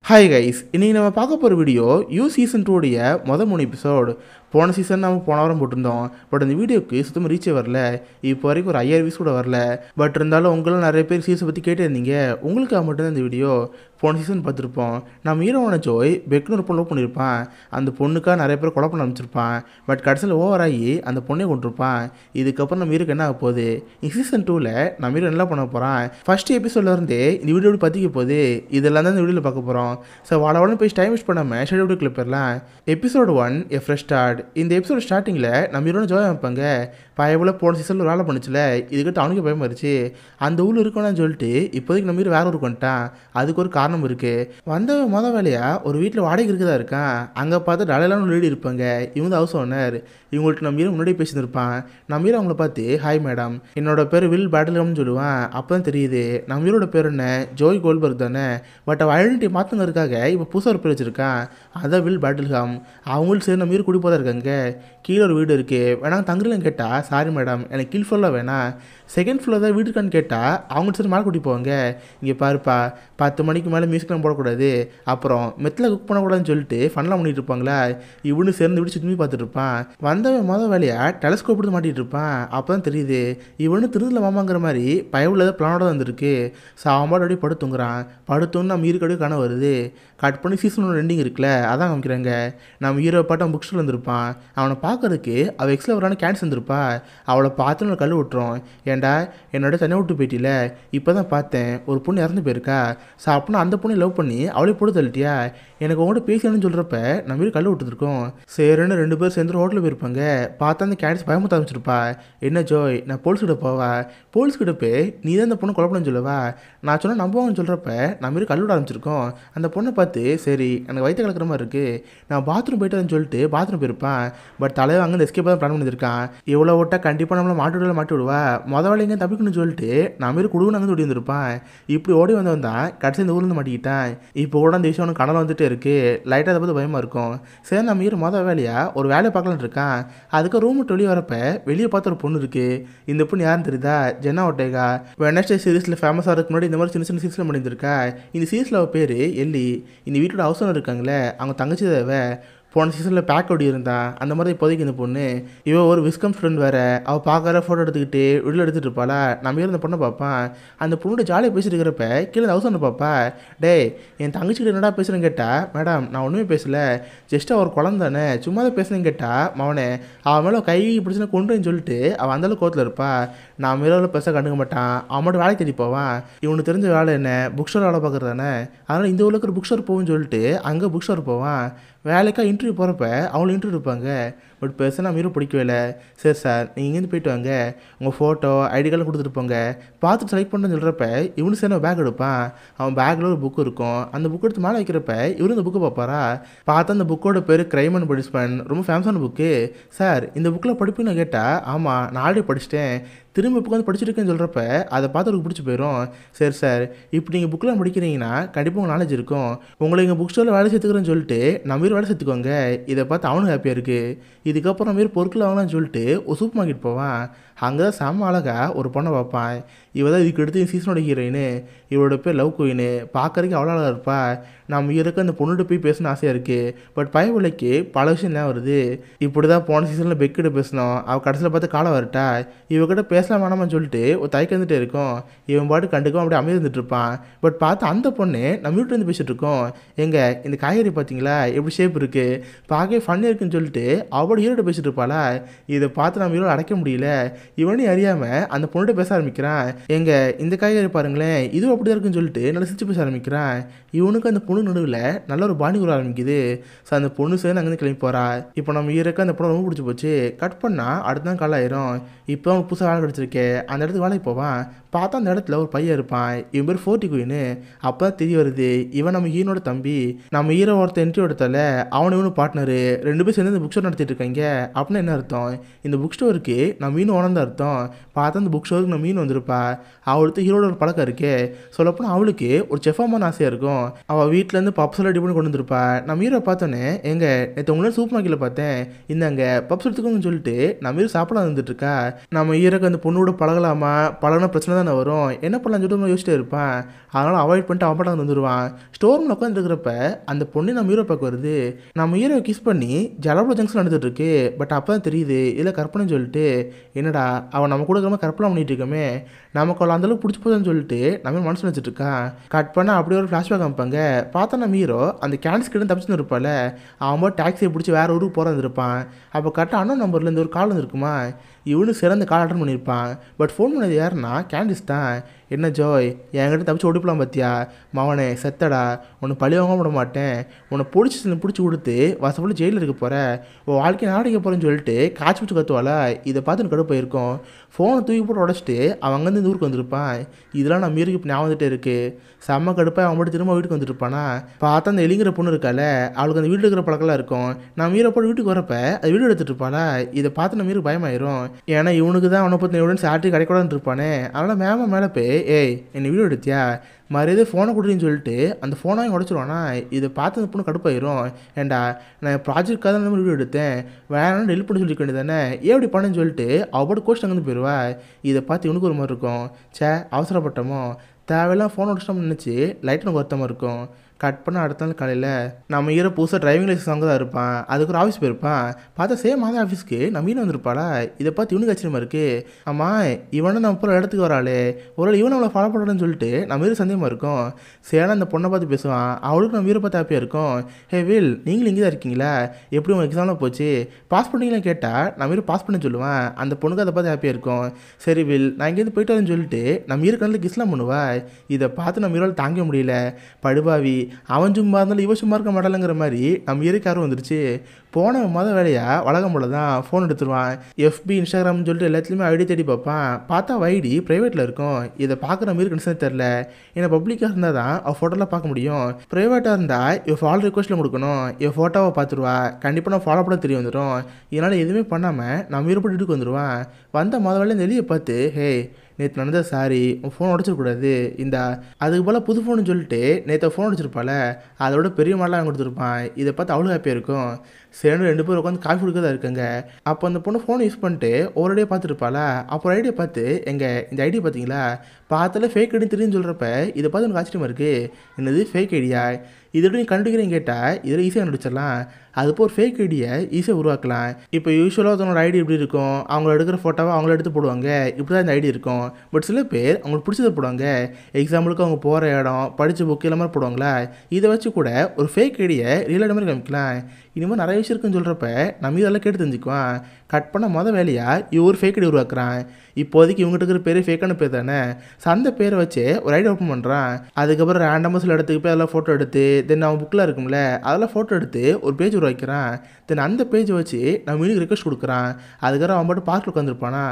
Hi guys, இன்றைக்கி நம்ம பார்க்க போகிற வீடியோ சீசன் 2 உடைய மொதல் 3 எபிசோடு. போன சீசன் நம்ம போன வாரம் போட்டிருந்தோம். பட் அந்த வீடியோக்கு சுத்தமாக ரீச்சே வரல. இப்போ வரைக்கும் ஒரு 5000 வியூஸ் கூட வரல. பட் இருந்தாலும் உங்களும் நிறைய பேர் சீசனை பற்றி கேட்டே இருந்தீங்க. உங்களுக்காக மட்டும்தான் இந்த வீடியோ. போன சீசன் பார்த்துருப்போம். நம்ம ஹீரோவான ஜோய் பெக்குன்னு ஒரு பொண்ணு லவ் பண்ணியிருப்பான். அந்த பொண்ணுக்காக நிறைய பேர் கொலை பண்ண ஆரம்பிச்சிருப்பான். பட் கடைசியில் ஓவராகி அந்த பொண்ணை கொண்டிருப்பான். இதுக்கப்புறம் நம்ம ஹீரோக்கு என்ன ஆக போகுது? சீசன் 2ல் நம்ம ஹீரோ என்ன பண்ண போகிறான்? ஃபர்ஸ்ட் எபிசோட்லேருந்தே இந்த வீடியோ எப்படி பற்றிக்க போகுது? இதெல்லாம் தான் இந்த வீடியோவில் பார்க்க போகிறோம். ஸோ வாழ போய் டைம் வேஸ்ட் பண்ணாமல் ஷெடியூல் வீடியோக்குள்ள போயிடலாம். எபிசோடு 1 எ ஃப்ரெஷ் ஸ்டார்ட். இந்த எபிசோட் ஸ்டார்டிங்கில் நம்ம ஹீரோன்னு ஜோய் வைப்பாங்க. பயவில் போன சீசனில் வேலை பண்ணிச்சுல, இதுக்கிட்ட அவனுக்கு பயமாயிருச்சு. அந்த ஊரில் இருக்கணும்னு சொல்லிட்டு இப்போதைக்கு நம்ம ஹீரோ வேற ஊருக்கு வந்துட்டான். அதுக்கு ஒரு காரணம் இருக்குது. வந்தவன் மொதல் வேலையாக ஒரு வீட்டில் வாடகை இருக்குதா இருக்கான். அங்கே பார்த்து டலையெல்லாம் லேடி இருப்பாங்க. இவங்க ஹவுஸ் ஓனர். இவங்கள்ட்ட நம்ம ஹீரோ முன்னாடி பேசியிருப்பான். நம்ம ஹீரோ அவங்கள பார்த்து ஹாய் மேடம், என்னோட பேர் வில் பேட்டில்கம்னு சொல்லுவான். அப்போ தான் தெரியுது நம்ம ஹீரோட பேர் என்ன, ஜோய் கோல்பர்க் தானே. பட் அவள் ஐடென்டிட்டி மாற்றுங்கிறதுக்காக இப்போ புதுசாக ஒரு பேர் வச்சுருக்கான். அதான் வில் பேட்டில்கம். அவங்களும் சரி நம்ம ஹீரோ குடி போதா இருக்காங்க. கீழே ஒரு வீடு இருக்குது, வேணாம் தங்குறீங்கன்னு கேட்டால் சாரி மேடம் எனக்கு கீழ் ஃப்ளோரில் வேணாம், செகண்ட் ஃப்ளோர் தான் வீடு இருக்கான்னு கேட்டால் அவங்க சரி மேலே கூட்டி போவாங்க. இங்கே பாருப்பா, 10 மணிக்கு மேலே மியூசிக்லாம் போடக்கூடாது, அப்புறம் மெத்தில் குக் பண்ணக்கூடாதுன்னு சொல்லிட்டு ஃபன்லாம் பண்ணிட்டு இருப்பாங்களா. இவனு சேர்ந்து வீடு சுற்றி பார்த்துட்டு இருப்பான். வந்தவன் மொதல் வேலையாக டெலஸ்கோப் எடுத்து மாட்டிகிட்டு இருப்பான். அப்போ தான் தெரியுது இவனு திருந்தில் மாமாங்கிற மாதிரி பயவுள்ள பிளானோட வந்துருக்கு. சாமாடு அப்படியே படுத்துங்கிறான். படுத்தோன்னு நம்ம ஹீரோக்கு கனவு வருது. கட் பண்ணி சீசன் 1 ரெண்டிங் இருக்குல்ல, அதான் காமிக்கிறாங்க. நம்ம ஹீரோ பாட்டு அவன் புக் ஸ்டோரில் வந்திருப்பான். அவனை பார்க்கறதுக்கு அவள் எக்ஸில் வரான கேன்சர் வந்திருப்பா. அவளை பார்த்து நான் கல் விட்டுறோம். ஏன்டா என்னோட தனியாக விட்டு போயிட்டில, இப்போ தான் பார்த்தேன் ஒரு பொண்ணு இறந்து போயிருக்கா. ஸோ அப்படின்னா அந்த பொண்ணை லவ் பண்ணி அவளே போட்டு தள்ளிட்டியா, எனக்கு உங்கள்கிட்ட பேசணும்னு சொல்கிறப்ப நம்ம வீடு கல் விட்டுருக்கோம். சரின்னு 2 பேர் சேர்ந்து ஹோட்டலில் போயிருப்பாங்க. பார்த்தா அந்த கேன்சர் பயமுத்த ஆரம்பிச்சிருப்பா. என்ன ஜோய், நான் போலீஸ்கிட்ட போவா, போலீஸ்கிட்ட போய் நீ தான் அந்த பொண்ணை கொலை பண்ணு சொல்லவா, நான் சொன்னால் நம்புவாங்கன்னு சொல்கிறப்ப நம்ம வீடு கல் விட ஆரம்பிச்சிருக்கோம். அந்த பொண்ணை பார்த்து சரி எனக்கு வயிற்று கலக்கிற மாதிரி இருக்குது, நான் பாத்ரூம் போயிட்டு சொல்லிட்டு பாத்ரூம் போயிருப்பான். பட் தலைவர் அங்கே எஸ்கேப் தான் பிளான் பண்ணியிருக்கான். இவ்வளோ விட்டா கண்டிப்பாக நம்மளை மாட்டி விடுவா, மொதல் வேலைங்க தப்பிக்கணும்னு சொல்லிட்டு நம்ம வீடு குடுகுன்னு அங்கே ஓடி வந்திருப்பான். இப்படி ஓடி வந்தவன் தான் கடைசி இந்த ஊர்லேருந்து மாட்டிக்கிட்டான். இப்போ கூட அந்த விஷயம் கடலை வந்துட்டே இருக்குது. லைட்டாக அதை பார்த்து பயமாக இருக்கும். சரி நம்ம ஹீரோ மொதல் வேலையாக ஒரு வேலையை பார்க்கலான்னு இருக்கான். அதுக்கு ரூம் விட்டு வெளியே வரப்ப வெளியே பார்த்து ஒரு பொண்ணு இருக்குது. இந்த பொண்ணு யாருன்னு தெரியுதா? ஜென்னா ஒட்டேகா. வெனஸ்டே சீரீஸில் ஃபேமஸாக இருக்கு முன்னாடி இந்த மாதிரி சின்ன சின்ன சீரீஸில் பண்ணியிருக்கா. இந்த சீரீஸில் அவள் பேர் எல்லி. இந்த வீட்டோட ஹவுஸ் ஓனர் இருக்காங்களே, அவங்க தங்கச்சி தேவை. போன சீசனில் பேக் ஓடி இருந்தான். அந்த மாதிரி இப்போதைக்கு இந்த பொண்ணு. இவன் ஒரு விஸ்கம் ஸ்டூடெண்ட் வேறு. அவள் பார்க்குற ஃபோட்டோ எடுத்துக்கிட்டு வீட்டில் எடுத்துகிட்டு இருப்பாளா. நம்ம இருந்த பொண்ணை பார்ப்பான். அந்த பொண்ணோட ஜாலியாக பேசிட்டு இருக்கிறப்ப கீழே ஹவுஸ் ஒன்று பார்ப்பா. டே என் தங்கச்சிக்கிட்ட என்னடா பேசுகிறேன்னு கேட்டால், மேடம் நான் ஒன்றுமே பேசலை, ஜஸ்ட்டாக ஒரு குழந்தானே சும்மா தான் பேசுனேன்னு கேட்டால், மவனே அவன் மேலே கை பிடிச்சினா கொண்டுன்னு சொல்லிட்டு அவன் அந்தளவுக்கு கோத்தில் இருப்பா. நான் மேலே பெருசாக கண்டுக்க மாட்டான். அவன் மட்டும் வேலை தேடி போவான். இவனுக்கு தெரிஞ்ச வேலை என்ன, புக் ஸ்டோர் வேலை பார்க்குறது தானே. அதனால் இந்த ஊருக்கு ஒரு புக் ஸ்டோர் போகும்னு சொல்லிட்டு அங்கே புக் ஸ்டோர் போவான். வேலைக்காக இன்டர்வியூ போகிறப்ப அவங்களும் இன்டர்வியூ இருப்பாங்க. பட் பெருசாக நான் ஹீரோ பிடிக்கவே இல்லை. சரி சார் நீங்கள் இங்கேருந்து போயிட்டு வாங்க, உங்கள் ஃபோட்டோ ஐடி கார்டில் கொடுத்துட்டு போங்க, பார்த்துட்டு செலக்ட் பண்ணுன்னு சொல்கிறப்ப இவனு சரி பேக் எடுப்பான். அவன் பேக்கில் ஒரு புக் இருக்கும். அந்த புக் எடுத்து மேலே வைக்கிறப்ப இவரும் இந்த புக்கை பார்ப்பாரா. பார்த்தா அந்த புக்கோட பேர் கிரைம் அண்ட் பனிஷ்மெண்ட், ரொம்ப ஃபேமஸான புக்கு. சார் இந்த புக்கில் படிப்புன்னு கேட்டால், ஆமாம் நான் ஆல்ரெடி படிச்சிட்டேன், திரும்ப புக்கு வந்து படிச்சிருக்கேன்னு சொல்கிறப்ப அதை பார்த்து அவருக்கு பிடிச்சி போயிடும். சரி சார் இப்போ நீங்கள் புக்கில் படிக்கிறீங்கன்னா கண்டிப்பாக உங்கள் நாலேஜ் இருக்கும், உங்களை இங்கே புக் ஸ்டோரில் வேலை சேர்த்துக்கிறேன்னு சொல்லிட்டு நம்ம வேலை சேர்த்துக்கோங்க. இதை பார்த்து அவனுக்கு ஹாப்பியாக இருக்குது. இதுக்கப்புறம் மாரி பொருட்கள் வாங்கலாம்னு சொல்லிட்டு ஒரு சூப்பர் மார்க்கெட் போவான். அங்கே தான் செம்ம அழகாக ஒரு பொண்ணை பார்ப்பான். இவ தான் இதுக்கு எடுத்து சீசனோட ஹீரோயின். இவரோட பேர் லவ் குயின். பார்க்கறதுக்கு அவ்வளோ அழகாக இருப்பா. நம்ம ஹீரோக்கு அந்த பொண்ணுகிட்ட போய் பேசணும்னு ஆசையாக இருக்குது. பட் பயவிலைக்கு பல விஷயம் தான் வருது. இப்படி தான் போன சீசனில் பெக்கிட்ட பேசணும். அவள் கடைசியில் பார்த்து காலை வரட்டா. இவகிட்ட பேசலாம் வேணாமான்னு சொல்லிட்டு ஒரு தயக்கம் வந்துட்டே இருக்கும். இவன் பாட்டு கண்டுக்கும் அப்படியே அமைதி இருந்துட்டு இருப்பான். பட் பார்த்து அந்த பொண்ணு நம்ம வீட்டு வந்து பேசிகிட்டு இருக்கோம். எங்கே இந்த காய்கறி பார்த்தீங்களா எப்படி ஷேப் இருக்குது, பார்க்கவே ஃபன்னாக இருக்குன்னு சொல்லிட்டு அவளோட ஹீரோட்ட பேசிட்டு இருப்பாளா. இதை பார்த்து நம்ம ஹீரோ அடைக்க முடியல. இவனே அறியாமல் அந்த பொண்ணுகிட்ட பேச ஆரம்பிக்கிறான். எங்க இந்த காய்கறி பாருங்களேன் இதுவும் அப்படி தான் இருக்குன்னு சொல்லிட்டு நல்லா சிரிச்சு பேச ஆரம்பிக்கிறான். இவனுக்கு அந்த பொண்ணு நடுவில் நல்ல ஒரு பாணி வர ஆரம்பிக்குது. ஸோ அந்த பொண்ணு சேர்ந்து அங்கேருந்து கிளம்பி போகிறா. இப்போ நம்ம ஹீரோக்கு அந்த பொண்ணு ரொம்ப பிடிச்சி போச்சு. கட் பண்ணால் அடுத்த நாள் கால் ஆயிரும். இப்போ அவனுக்கு புதுசாக வேலை கிடச்சிருக்கே, அந்த இடத்துக்கு வேலைக்கு போவான். பார்த்தா அந்த இடத்துல ஒரு பையன் இருப்பான். இவன் பேர் 40 குயின். அப்போ தான் தெரிய வருது இவன் நம்ம ஹீரோட தம்பி. நம்ம ஹீரோ ஒருத்தர் என்ட்ரி எடுத்தால அவனு இவனு பார்ட்னரு 2 பேர் சேர்ந்து இந்த புக் ஸ்டோர் நடத்திட்டு இருக்காங்க. அப்படின்னா என்ன அர்த்தம், இந்த புக் ஸ்டோருக்கு நம்ம மீன் ஓனந்த அர்த்தம். பார்த்தா அந்த புக் ஸ்டோருக்கு நம்ம மீன் வந்திருப்பா. அவளுக்கு ஹீரோட ஒரு பழக்கம் இருக்கே, சொல்லப்போனால் அவளுக்கு ஒரு செஃபாமான ஆசையாக இருக்கும். அவள் வீட்டிலேருந்து பப்ஸ் எல்லாம் ரெடி பண்ணி கொண்டு வந்திருப்பா. நம்ம ஹீரோ பார்த்தோன்னே எங்க நேற்று உங்களே சூப்பர் மார்க்கெட்டில் பார்த்தேன், இந்தாங்க பப்ஸ் எடுத்துக்கோங்கன்னு சொல்லிட்டு நம்ம ஹீரோ சாப்பிட வந்துட்டு இருக்கா. நம்ம ஹீரோக்கு அந்த பொண்ணோட பழகலாமா, பழகின பிரச்சனை தான் வரும். என்ன பண்ணலாம்னு சொல்லிட்டு யோசிச்சுட்டே இருப்பான். அதனால் அவாய்ட் பண்ணிட்டு அவன் பாட்டுக்கு வந்துடுவான். ஸ்டோர் ரூமில் உட்காந்துருக்கிறப்ப அந்த பொண்ணு நம்ம ஹீரோ பார்க்க வருது. நம்ம ஹீரோவை கிஸ் பண்ணி ஜலபுர ஜங்ஷன் நடந்துட்டு இருக்கு. பட் அப்போ தான் தெரியுது இல்லை கற்பனைன்னு சொல்லிட்டு. என்னடா அவன் நம்ம கூட இருக்கிற கற்பனை பண்ணிட்டு இருக்கமே, நமக்கு அவளை அந்தளவுக்கு பிடிச்சி போதுன்னு சொல்லிட்டு நம்ம மனசில் வச்சுட்டு இருக்கான். கட் பண்ணால் அப்படியே ஒரு ஃப்ளாஷ்பேக் காமிப்பாங்க. பார்த்தா நம்ம ஹீரோ அந்த கேன்ஸ் கிட்ட தப்பிச்சுன்னு இருப்பாள். அவன் போய் டாக்ஸியை பிடிச்சி வேறு ஊருக்கு போகிறது இருப்பான். அப்போ கரெக்டாக அண்ணன் நம்பர்லேருந்து ஒரு கால் வந்துருக்குமா. இவனு சிறந்த கால் அட்டன் பண்ணியிருப்பான். பட் ஃபோன் பண்ணது யாருன்னா கேண்டிஸ் தான். என்ன ஜோய், என்கிட்ட தப்பிச்சு ஓடிப்பலாம் பார்த்தியா, மவனே செத்தடா, உன்னை பழி வாங்க விட மாட்டேன், உன்னை பிடிச்சி கொடுத்து வசப்படி ஜெயிலில் இருக்க போகிற, உன் வாழ்க்கை நாடிக்க போகிறேன்னு சொல்லிட்டு காய்ச்சி பிடிச்சி கற்றுவாளா. இதை பார்த்து எனக்கு கடுப்பு போயிருக்கோம். ஃபோனை தூக்கி போட்டு உடச்சிட்டு அவன் அங்கேருந்து இந்த ஊருக்கு வந்திருப்பான். இதெல்லாம் நம்ம மீருக்கு இப்போ ஞாபகம் வந்துட்டே இருக்குது. செம்ம கடுப்பாக அவன் மட்டும் திரும்ப வீட்டுக்கு வந்துருப்பானா. பார்த்தா அந்த எலிங்கிற பொண்ணு இருக்கால, அவளுக்கு அந்த வீட்டில் இருக்கிற பழக்கெல்லாம் இருக்கும். நம்ம மீரை போட்டு வீட்டுக்கு வரப்ப அது வீடு எடுத்துகிட்டு இருப்பாளா. இதை பார்த்து நம்ம மீருக்கு பயமாயிரும். ஏன்னா இவனுக்கு தான் அவனை பற்றி எவிடன்ஸ் ஆட்டி கிடைக்கூடாதுன்னு இருப்பானே. அதனால் மேலே போய் ஏய் என்னை வீடியோ எடுத்தியா, மரியாதை ஃபோனை கொடுறீன்னு சொல்லிட்டு அந்த ஃபோனை உடச்சிருவானா. இதை பார்த்து அந்த பொண்ணு கடுப்பாயிரும். ஏண்டா நான் ப்ராஜெக்டாக தான் இந்த வீடியோ எடுத்தேன், வேணாலும் டெலிட் பண்ணி சொல்லிக்க வேண்டியது தானே, ஏன் இப்படி பண்ணேன்னு சொல்லிட்டு அவள் கோஸ்ட் அங்கேருந்து போயிடுவா. இதை பார்த்து இவனுக்கு ஒரு மாதிரி இருக்கும். அவசரப்பட்டமோ தேவையெல்லாம் ஃபோன் உடச்சிட்டோம்னு நினச்சி லைட் எனக்கு வருத்தமாக இருக்கும். கட் பண்ண அடுத்த நாள் காலையில் நம்ம ஹீரோ புதுசாக டிரைவிங் லைசன்ஸ் அங்கே தான் இருப்பான். அதுக்கு ஒரு ஆஃபீஸ் போயிருப்பான். பார்த்தா சேம் அதே ஆஃபீஸ்க்கு நம்ம மீன் வந்திருப்பாளா. இதை பார்த்து இவனுக்கு ஆச்சரியமா இருக்குது. ஆமாம் இவனும் நம்ம போகிற இடத்துக்கு வராளே, ஒரு இவனை அவளை ஃபாலோ பண்ணுறேன்னு சொல்லிட்டு நம்ம மீறி சந்தேகமாக இருக்கும். சேனா அந்த பொண்ணை பார்த்து பேசுவான். அவளுக்கு நம்ம மீரை பார்த்து ஹாப்பியாக இருக்கும். ஹே வில், நீங்களும் இங்கே தான் இருக்கீங்களா, எப்படி உங்கள் எக்ஸாமில் போச்சு, பாஸ் பண்ணிங்களான்னு கேட்டால் நம்ம மீறி பாஸ் பண்ண சொல்லுவான். அந்த பொண்ணுக்கு அதை பார்த்து ஹாப்பியாக இருக்கும். சரி வில், நான் இங்கேருந்து போயிட்டு வரேன்னு சொல்லிட்டு நம்ம மீறி கண்ணில் கிஸ்லாம் பண்ணுவா. இதை பார்த்து நம்ம மீறால் தாங்க முடியல. படுபாவி, அவன் சும்மா இருந்தாலும் இவன் சும்மா இருக்க மாட்டாளுங்கிற மாதிரி நம்ம இயற்கையாரும் வந்துருச்சு. போன வேலையாக வழக்கம் போல தான் ஃபோன் எடுத்துருவான். எஃபி இன்ஸ்டாகிராம்னு சொல்லிட்டு எல்லாத்துலேயுமே ஐடி தேடி பார்ப்பான். பார்த்தா ஐடி ப்ரைவேட்டில் இருக்கும். இதை பார்க்குற மாதிரி கன்சர்ன் தெரில. ஏன்னா பப்ளிக்காக இருந்தால் தான் அவள் ஃபோட்டோலாம் பார்க்க முடியும். ப்ரைவேட்டாக இருந்தால் இவன் ஃபாலோ ரிக்வஸ்ட்டில் கொடுக்கணும். இவன் ஃபோட்டோவை பார்த்துருவா. கண்டிப்பாக நான் ஃபாலோ பண்ண தெரிய வந்துடும். இதனால் எதுவுமே பண்ணாமல் நம்ம இருப்பட்டு வீட்டுக்கு வந்துடுவான். வந்த வேலை இந்த எலியை பார்த்து ஹே நேற்று நடந்தது சாரி, உன் ஃபோன் உடச்சிருக்கூடாது இந்த அதுக்கு போல் புது ஃபோன்னு சொல்லிட்டு நேற்று ஃபோன் அடிச்சிருப்பாள். அதோட பெரிய மாடலாக அவன் கொடுத்துருப்பான். இதை பார்த்து அவ்வளோ ஹாப்பியாக இருக்கும். சேர்ந்து 2 பேர் உட்காந்து காஃபி குடிக்க தான் இருக்காங்க. அப்போ அந்த பொண்ணு ஃபோனை யூஸ் பண்ணிட்டு ஒரு ஐடியா பார்த்துருப்பாளா. அப்புறம் ஐடியா பார்த்து இந்த ஐடியா பார்த்தீங்களா, பார்த்தால ஃபேக் ஐடி தெரியுன்னு சொல்கிறப்ப இதை பார்த்து எனக்கு ஆச்சரியமாக இருக்குது. என்னது ஃபேக் ஐடியா, இதோட நீ கண்டுபிடிக்கிறேன்னு கேட்டால் இதில் ஈஸியாக கண்டுபிடிச்சிடலாம். அதுப்போ ஒரு ஃபேக் ஐடியை ஈஸியாக உருவாக்கலாம். இப்போ யூஸ்வலாக ஒருத்தவங்களோட ஐடி எப்படி இருக்கும், அவங்கள எடுக்கிற ஃபோட்டோவை அவங்கள எடுத்து போடுவாங்க. இப்படி தான் இந்த ஐடி இருக்கும். பட் சில பேர் அவங்களுக்கு பிடிச்சதை போடுவாங்க. எக்ஸாம்பிளுக்கு அவங்க போகிற இடம், படித்த புக்கு எல்லாமே போடுவாங்களா. இதை வச்சு கூட ஒரு ஃபேக் ஐடியை ரியல் மாதிரி காமிக்கலாம். இனிமேல் நிறைய விஷயம் இருக்குன்னு சொல்கிறப்ப நம்ம இதெல்லாம் கேட்டு தெரிஞ்சுக்குவான். கட் பண்ண வேலையாக இவர் ஃபேக் ஐடி உருவாக்குறான். இப்போதைக்கு இவங்ககிட்ட இருக்கிற பேர் ஃபேக்கான பேர் தானே. ஸோ அந்த பேரை வச்சு ஒரு ஐடி ஓப்பன் பண்ணுறான். அதுக்கப்புறம் ரேண்டமாக சில இடத்துக்கு போய் அதெல்லாம் ஃபோட்டோ எடுத்து தென் அவன் புக்கில் இருக்கும்ல அதெல்லாம் ஃபோட்டோ எடுத்து ஒரு பேஜ் உருவாக்கிறான். தென் அந்த பேஜை வச்சு நம்ம மீனுக்கு ரிக்வஸ்ட் கொடுக்குறான். அதுக்கப்புறம் அவன் பாட்டு பார்க்கில் உட்காந்துருப்பானா.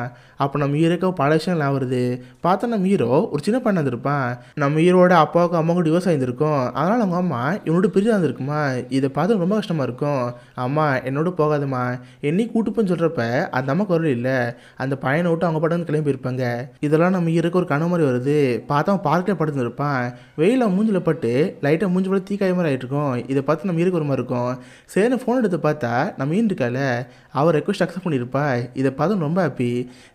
அப்போ நம்ம ஹீரோக்கு பல விஷயங்கள் வருது. பார்த்தா நம்ம ஹீரோ ஒரு சின்ன பையன் வந்திருப்பான். நம்ம ஹீரோட அப்பாவுக்கு அம்மாவுக்கு டிவோர்ஸ் ஆகியிருக்கும். அதனால் அவங்க அம்மா இவனோட பிரிஞ்சு வந்திருக்குமா. இதை பார்த்து ரொம்ப கஷ்டமாக இருக்கும். அம்மா என்னோட போகாதம்மா, என்னையும் கூட்டுப்போன்னு சொல்கிறப்ப அந்த அம்மாவுக்கு வரல இல்லை. அந்த பையனை விட்டு அவங்க பாட்டு கிளம்பி போயிருப்பாங்க. இதெல்லாம் நம்ம ஹீரோக்கு ஒரு கனவு மாதிரி வருது. பார்த்தா அவன் பார்க்கில் படுத்து இருப்பான். வெயில மூஞ்சில் பட்டு லைட்டாக மூஞ்சி போல தீக்காய மாதிரி ஆகிட்டு இருக்கும். இதை பார்த்து நம்ம ஹீரோக்கு ஒரு மாதிரி இருக்கும். சரி ஃபோன் எடுத்து பார்த்தா நம்ம மீன் இருக்கால, அவர் ரெக்வஸ்ட் அக்செப்ட் பண்ணியிருப்பா. இதை பார்த்து ரொம்ப ஹாப்பி.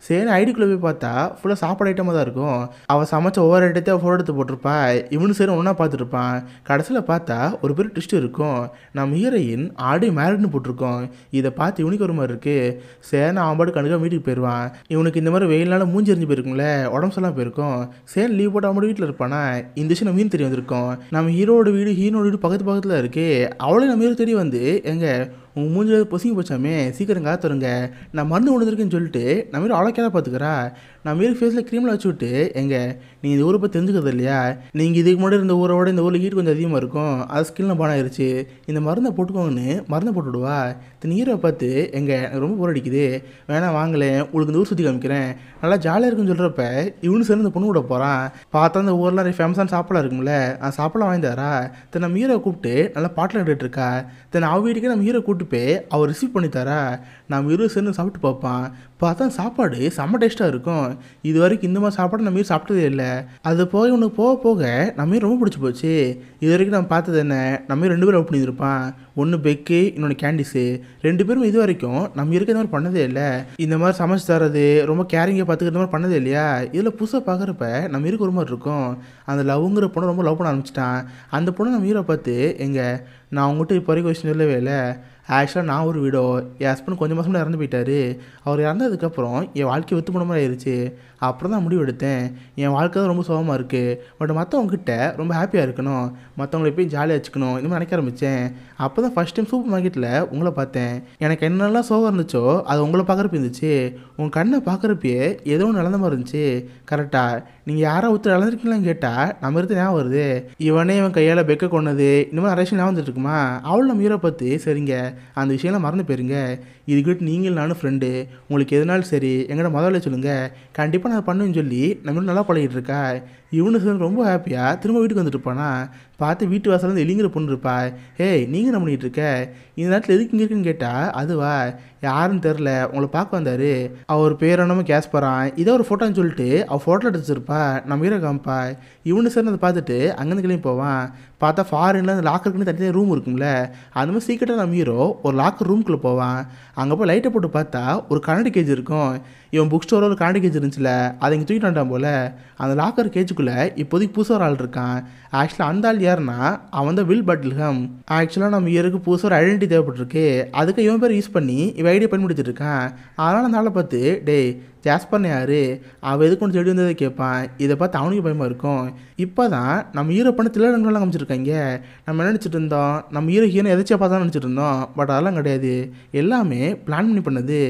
சரி ஐடிக்குள்ளே போய் பார்த்தா ஃபுல்லாக சாப்பாடு ஐட்டமாக தான் இருக்கும். அவள் சமைச்ச ஒவ்வொரு ஐட்டத்தையும் ஃபோட்டோ எடுத்து போட்டிருப்பா. இவனு சரி ஒன்றா பார்த்துருப்பான். கடைசியில் பார்த்தா ஒரு பெரிய ட்விஸ்ட் இருக்கும். நம்ம ஹீரோயின் ஆடி மேரிட்னு போட்டிருக்கோம். இதை பார்த்து இவனுக்கு ஒரு மாதிரி இருக்குது. சரி அவன் பாட்டு கணக்காக வீட்டுக்கு போயிடுவான். இவனுக்கு இந்த மாதிரி வெயில்னால மூஞ்சி எரிஞ்சு போயிருக்குங்களே, உடம்பு சொல்லாம் போயிருக்கும். சரி லீவ் போட்டு அவன் வீட்டில் இருப்பானா. இந்த விஷயம் நம்ம மீன் தெரிய வந்திருக்கோம். நம்ம ஹீரோட வீடு பக்கத்தில் இருக்குது. அவளே நம்ம ஹீரோ தெரிய வந்து எங்க உங்கள் மூஞ்சில் பொசிங்க போச்சாமே, சீக்கிரம் காத்துருங்க, நான் மருந்து கொண்டு வந்துருக்கேன்னு சொல்லிட்டு நம்ம ஹீரோ அவ்வளோக்கேதான் பார்த்துக்கிறா. நம்ம ஹீரோ ஃபேஸில் க்ரீமில் வச்சு விட்டு எங்க நீங்கள் இந்த ஊரை பற்றி தெரிஞ்சுக்கிறது இல்லையா, நீங்கள் இதுக்கு முன்னாடி இருந்த ஊரோட இந்த ஊரில் ஹீட் கொஞ்சம் அதிகமாக இருக்கும், அது ஸ்கில்ல பானம் ஆயிடுச்சு, இந்த மருந்தை போட்டுக்கோங்கன்னு மருந்தை போட்டு விடுவா. இந்த ஹீரோவை பார்த்து எனக்கு ரொம்ப போர் அடிக்குது, வேணா வாங்கலேன் உங்களுக்கு இந்த ஊர் சுற்றி காமிக்கிறேன், நல்லா ஜாலியாக இருக்குன்னு சொல்கிறப்ப இவனு சேர்ந்து இந்த பொண்ணு விட போகிறான். பார்த்தா அந்த ஊரில் ஃபேமஸான சாப்பிடலாம் இருக்கும்ல, அந்த சாப்பிடலாம் வாங்கிட்டாரா. தென் நம்ம ஹீரோவை கூப்பிட்டு நல்லா பாட்டில் கேட்டுருக்கா. தென் அவ வீட்டுக்கே நம்ம ஹீரோ கூப்பிட்டு போய் அவர் ரிசீவ் பண்ணி தரா நம்ம ஹீரோ சேர்ந்து சாப்பிட்டு பார்ப்பான். பார்த்தா சாப்பாடு செம்ம டேஸ்ட்டாக இருக்கும். இது வரைக்கும் இந்த மாதிரி சாப்பாடு நம்ம சாப்பிட்டதே இல்லை. அது போய் உனக்கு போக போக நம்ம ரொம்ப பிடிச்சி போச்சு. இது வரைக்கும் நம்ம பார்த்தது என்ன, நம்ம 2 பேரும் லவ் பண்ணியிருப்பான். ஒன்று பெக்கு, இன்னொன்று கேண்டிஸு. 2 பேரும் இது வரைக்கும் நம்ம இருக்க இந்த மாதிரி பண்ணதே இல்லை. இந்த மாதிரி சமைச்சு தரது, ரொம்ப கேரிங்காக பார்த்துக்கிற மாதிரி பண்ணதே இல்லையா. இதில் புதுசாக பார்க்குறப்ப நம்ம இருக்க ஒரு மாதிரி இருக்கும். அந்த லவ்ங்கிற பொண்ணை ரொம்ப லவ் பண்ண ஆரம்பிச்சிட்டான். அந்த பொண்ணை நம்ம ஹீரோ பார்த்து, நான் உங்கள்கிட்ட இப்போ வரைக்கும் விஷயம் சொல்லவே இல்லை. ஆக்சுவலாக நான் ஒரு வீடோ என் ஹஸ்பண்ட் கொஞ்சம் மாதம் இறந்து போயிட்டார். அவர் இறந்ததுக்கப்புறம் என் வாழ்க்கையை வித்து போன மாதிரி ஆயிடுச்சு. அப்புறம் தான் முடிவு எடுத்தேன். என் வாழ்க்கை தான் ரொம்ப சோகமாக இருக்குது. பட் மற்றவங்ககிட்ட ரொம்ப ஹாப்பியாக இருக்கணும், மற்றவங்களை போய் ஜாலியாக வச்சுக்கணும், இந்த மாதிரி நினைக்க ஆரம்பித்தேன். அப்போ தான் ஃபஸ்ட் டைம் சூப்பர் மார்க்கெட்டில் உங்களை பார்த்தேன். எனக்கு என்னெல்லாம் சோகம் இருந்துச்சோ அது உங்களை பார்க்குறப்ப இருந்துச்சு. உங்கள் கண்ணை பார்க்குறப்பயே ஏதோ ஒன்று நடந்த மாதிரி இருந்துச்சு. கரெக்டாக நீங்கள் யாரோ ஒருத்தர் இழந்திருக்கீங்களான்னு கேட்டால் நம்ம இருந்து ஞாபகம் வருது. இவனே இவன் கையால் பெக்க கொண்டது, இந்த மாதிரி நிறைய விஷயம் ஞாபகம் வந்துட்டுருக்குமா. அவள் நம்ம ஹீரோ பார்த்து, சரிங்க அந்த விஷயம்லாம் மறந்து போயிருங்க. இதுக்கிட்ட நீங்கள் நானும் ஃப்ரெண்டு, உங்களுக்கு எதுனாலும் சரி எங்கிட்ட முதல்ல சொல்லுங்கள், கண்டிப்பாக நான் பண்ணுன்னு சொல்லி நம்ம நல்லா பழகிட்டு இருக்கா. இவனு சார் ரொம்ப ஹாப்பியாக திரும்ப வீட்டுக்கு வந்துட்டு இருப்பானா. பார்த்து வீட்டு வாசல் வந்து எலிங்கிற பொண்ணு இருப்பா. ஏய் நீங்கள் என்ன பண்ணிகிட்டு இருக்க, இந்த நேரத்தில் எதுக்கு இங்கே இருக்குன்னு கேட்டால், அதுவா யாருன்னு தெரில, உங்களை பார்க்க வந்தார், அவர் பேர் என்னமோ கேஸ் போகிறான், இதோ ஒரு ஃபோட்டோன்னு சொல்லிட்டு அவள் ஃபோட்டோ எடுத்து வச்சிருப்பா. நம்ம ஹீரோ காமிப்பா. இவனு சார் அதை பார்த்துட்டு அங்கேருந்து கிளம்பி போவான். பார்த்தா ஃபாரினில் அந்த லாக்கருக்குன்னு தனியாக ரூம் இருக்கும்ல, அந்த மாதிரி சீக்கிரட்டாக நம்ம ஹீரோ ஒரு லாக்கர் ரூம்குள்ளே போவான். அங்கே போய் லைட்டை போட்டு பார்த்தா ஒரு கண்ணாடி கேஜ் இருக்கும். இவன் புக் ஸ்டோரில் ஒரு கண்ணாடி கேஜ் இருந்துச்சுல, அதை இங்கே தூக்கிட்டு வந்தான் போல். அந்த லாக்கர் கேஜுக்குள்ளே இப்போதைக்கு புதுசாக ஒரு ஆள் இருக்கான். ஆக்சுவலாக அந்த ஆள் யாருன்னா அவன் தான் வில் பட்லிஹம். ஆக்சுவலாக நம்ம ஹீரோக்கு புதுசாக ஒரு ஐடென்டிட்டி தேவைப்பட்டிருக்கு. அதுக்கு இவன் பேர் யூஸ் பண்ணி இவன் ஐடியா பயன்படுத்திட்டு இருக்கான். அதனால் அந்த ஆளை பார்த்து, டேய் ஜாஸ்பர்னு யார், அவள் எதுக்கு ஒன்று செடி வந்ததை கேட்பான். இதை பார்த்து அவனுக்கு பயமாக இருக்கும். இப்போ தான் நம்ம ஹீரோ பண்ண திரையரங்கெல்லாம் காமிச்சிருக்காங்க. நம்ம என்ன நினச்சிட்டு இருந்தோம், நம்ம ஹீரோ எதாச்சும் பார்த்தா நினச்சிட்டு இருந்தோம். பட் அதெல்லாம் கிடையாது, எல்லாமே பிளான் பண்ணி பண்ணது.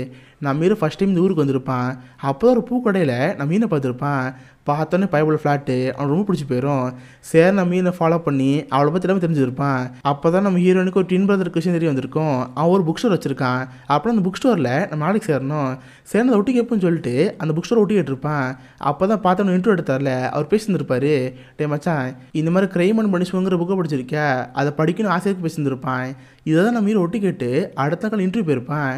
நம்ம ஹீரோ ஃபஸ்ட் டைம் இந்த ஊருக்கு வந்திருப்பான். அப்போ தான் ஒரு பூக்கடையில் நம்ம மீனை பார்த்துருப்பான். பார்த்தோன்னே பயபுள்ள ஃப்ளாட்டு அவன் ரொம்ப பிடிச்சி போயிடும். சரி நம்ம மீனை ஃபாலோ பண்ணி அவளை பற்றி எல்லாமே தெரிஞ்சிருப்பான். அப்போ தான் நம்ம ஹீரோனுக்கு ஒரு ட்வின் பிரதர் விஷயம் தெரிய வந்திருக்கும். அவன் ஒரு புக் ஸ்டோர் வச்சுருக்கான். அப்புறம் அந்த புக் ஸ்டோரில் நம்ம நாளைக்கு சேரணும், சேர்ந்து ஒட்டி கேட்போன்னு சொல்லிட்டு அந்த புக் ஸ்டோர் ஒட்டி கேட்டிருப்பான். அப்போ தான் பார்த்தோன்னு இன்ட்ரோ எடுத்தார்ல, அவர் பேசியிருந்திருப்பார். டே மச்சான், இந்த மாதிரி கிரைம் அண்ட் பனிஷ்மெண்ட்ங்கிற புக்கை படிச்சிருக்கா, அதை படிக்கணும் ஆசைக்கு பேசியிருந்திருப்பான். இதை தான் நம்ம ஹீரோ ஒட்டி கேட்டு அடுத்த நாள் இன்டர்வியூ போயிருப்பான்.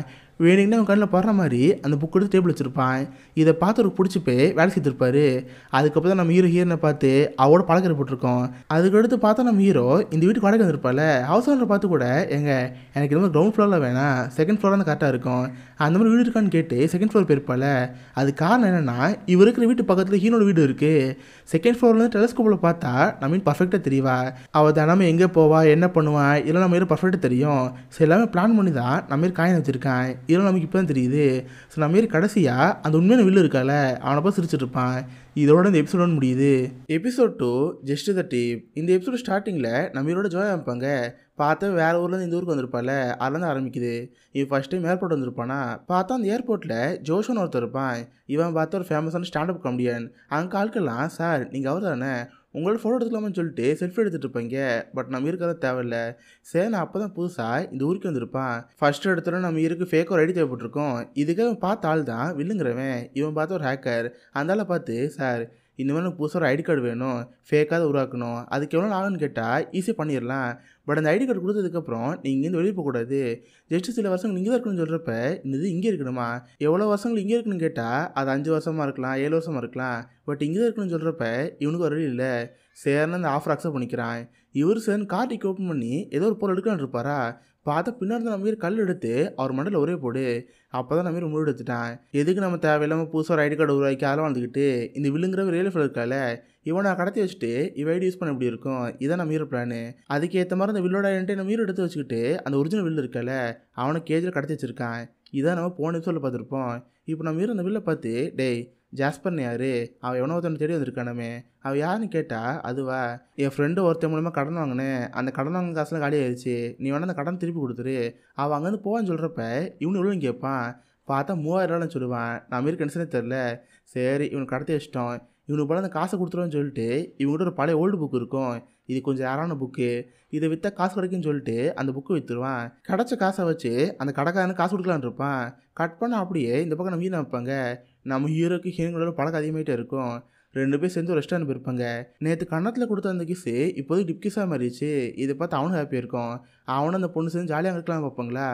வேணுங்கன்னா அவன் கண்ணில் படுற மாதிரி அந்த புக் எடுத்து டேபிள் வச்சுருப்பான். இதை பார்த்து ஒரு பிடிச்சி போய் வேலை செய்திருப்பாரு. அதுக்கப்புறம் தான் நம்ம ஹீரோனை பார்த்து அவரோட பழக்கம் போட்டிருக்கோம். அதுக்கடுத்து பார்த்தா நம்ம ஹீரோ இந்த வீட்டுக்கு வாடகை வந்திருப்பாள். ஹவுஸ் ஓனரை பார்த்து கூட, எனக்கு இந்த மாதிரி கிரவுண்ட் ஃப்ளோரில் வேணாம், செகண்ட் ஃப்ளோரில் தான் கரெக்டாக இருக்கும், அந்த மாதிரி வீடு இருக்கான்னு கேட்டு செகண்ட் ஃப்ளோர் போயிருப்பாள். அது காரணம் என்னென்னா, இவர் இருக்கிற வீட்டு பக்கத்தில் ஹீரோட வீடு இருக்குது. செகண்ட் ஃப்ளோர்லேருந்து டெலஸ்கோப்பில் பார்த்தா நம்ம பர்ஃபெக்டாக தெரியவா. அவள் தினமும் எங்கே போவா, என்ன பண்ணுவான், இதெல்லாம் நம்ம ஹீரோ பர்ஃபெக்டாக தெரியும். ஸோ எல்லாமே பிளான் பண்ணி தான் நம்ம காயின் வச்சுருக்கான். இதெல்லாம் நமக்கு இப்போ தான் தெரியுது. ஸோ நம்ம கடைசியாக அந்த உண்மையான வில்லு இருக்கால, அவனை பார்த்து சிரிச்சிட்டு இருப்பான். இதோட இந்த எபிசோட் 1 முடியுது. Episode 2 just the tip. இந்த எபிசோட் ஸ்டார்டிங்கில் நம்ம ஹீரோட ஜோயா வைப்பாங்க. பார்த்தா வேறு ஊர்லேருந்து இந்த ஊருக்கு வந்திருப்பாள். அதுலேருந்து ஆரம்பிக்குது. இவன் ஃபஸ்ட் டைம் ஏர்போர்ட் வந்திருப்பானா. பார்த்தா அந்த ஏர்போர்ட்டில் ஜோஷன் ஒருத்தர் இருப்பான். இவன் பார்த்தா ஒரு ஃபேமஸான ஸ்டாண்டப் காமெடியன். அங்கே ஆட்கள்லாம், சார் நீங்கள் அவர் தானே, உங்களோட ஃபோட்டோ எடுத்துக்கலாமான்னு சொல்லிட்டு செல்ஃபி எடுத்துகிட்டு இருப்பாங்க. பட் நம்ம இருக்கிறத தேவையில்லை. சரி நான் அப்போ தான் புதுசாக இந்த ஊருக்கு வந்திருப்பான். ஃபஸ்ட்டு எடுத்துகிட்டு நம்ம இருக்கு ஃபேக் ஒரு ஐடி தேவைப்பட்டிருக்கோம். இதுக்காக பார்த்த ஆள் தான் வில்லுங்கிறவன். இவன் பார்த்த ஒரு ஹேக்கர். அந்த ஆளை பார்த்து, சார் இந்த மாதிரி புதுசாக ஒரு ஐடி கார்டு வேணும், ஃபேக்காக உருவாக்கணும், அதுக்கு எவ்வளோ ஆகுன்னு கேட்டால் ஈஸியாக பண்ணிடலாம். பட் அந்த ஐடி கார்டு கொடுத்ததுக்கப்புறம் நீங்கள் இங்கேருந்து வெளியே போகக்கூடாது, ஜஸ்ட்டு சில வருஷங்கள் இங்கே தான் இருக்கணும்னு சொல்கிறப்ப இந்த இது இங்கே இருக்கணுமா, எவ்வளோ வருஷங்கள் இங்கே இருக்குன்னு கேட்டால் அது 5 வருஷமாக இருக்கலாம், 7 வருஷமாக இருக்கலாம், பட் இங்கே தான் இருக்கணும்னு சொல்கிறப்ப இவனுக்கு ஒரு வழி இல்லை. சேர்னு அந்த ஆஃபர் அக்செப்ட் பண்ணிக்கிறான். இவர் சேர்ந்து கார்டிக்கு ஓப்பன் பண்ணி ஏதோ ஒரு பொருள் எடுக்கலான்னு இருப்பாரா. பார்த்தா பின்னாடி நம்ம மீறி கல் எடுத்து அவர் மண்டல ஒரே போடு. அப்போ தான் நம்ம முடிவு எடுத்துட்டான். எதுக்கு நம்ம தேவையில்லாமல் புதுசாக ஒரு ஐடி கார்டு உருவாக்கி அதெல்லாம் வந்துக்கிட்டு இந்த வில்லுங்கிற ரியல் ஃபீல் இருக்கால, இவனை கடத்தி வச்சுட்டு இவ ஐடி யூஸ் பண்ண எப்படி இருக்கும். இதான் நம்ம ஹீரோ பிளானு. அதுக்கேற்ற மாதிரி அந்த வில்லோட ஐடென்டிட்டி நம்ம ஹீரோ எடுத்து வச்சுக்கிட்டு அந்த ஒரிஜினல் வில்லு இருக்கால, அவனை கேஜில் கடத்தி வச்சிருக்கான். இதான் நம்ம போன எபிசோடில் பார்த்துருப்போம். இப்போ நம்ம ஹீரோ அந்த வில்லை பார்த்து, டேய் ஜாஸ்பர்னு யார், அவன் எவனோ ஒருத்தனை தேடி வந்திருக்கானமே, அவன் யாருன்னு கேட்டால், அதுவா என் ஃப்ரெண்டு ஒருத்தன் மூலமாக கடன் வாங்கினேன், அந்த கடன் வாங்க காசுலாம் காலி ஆயிடுச்சு, நீ வேணா அந்த கடன் திருப்பி கொடுத்துரு. அவன் அங்கேருந்து போவான்னு சொல்கிறப்ப இவனு எவ்வளோ கேட்பான். பார்த்தா 3000 சொல்லுவான். நம்ம இருக்க கன்சனே தெரில. சரி இவனுக்கு கடத்தி வச்சிட்டோம், இவனுக்கு போல அந்த காசை கொடுத்துருவோன்னு சொல்லிட்டு இவங்ககிட்ட ஒரு பழைய ஓல்டு புக் இருக்கும். இது கொஞ்சம் யாரான புக்கு, இதை விற்றா காசு கிடைக்குன்னு சொல்லிட்டு அந்த புக்கு விற்றுருவான். கிடச்ச காசை வச்சு அந்த கடைக்காரனுக்கு காசு கொடுக்கலான்னு இருப்பான். கட் பண்ண அப்படியே இந்த பக்கம் நம்ம ஹீரோ வைப்பாங்க. நம்ம ஹீரோக்கு ஹீரோங்களோட பழக்கம் அதிகமாகிட்டே இருக்கும். 2 பேர் சேர்ந்து ஒரு ரெஸ்டாரண்ட் போயிருப்பாங்க. நேற்று கன்னத்தில் கொடுத்த அந்த கிஸ்ஸு இப்போதைக்கு டிப் கிஸ்ஸாக மாறிடுச்சு. இதை பார்த்து அவனும் ஹாப்பியாக இருக்கும். அவனும் அந்த பொண்ணு சேர்ந்து ஜாலியாக இருக்கலாம் பார்ப்பாங்களா.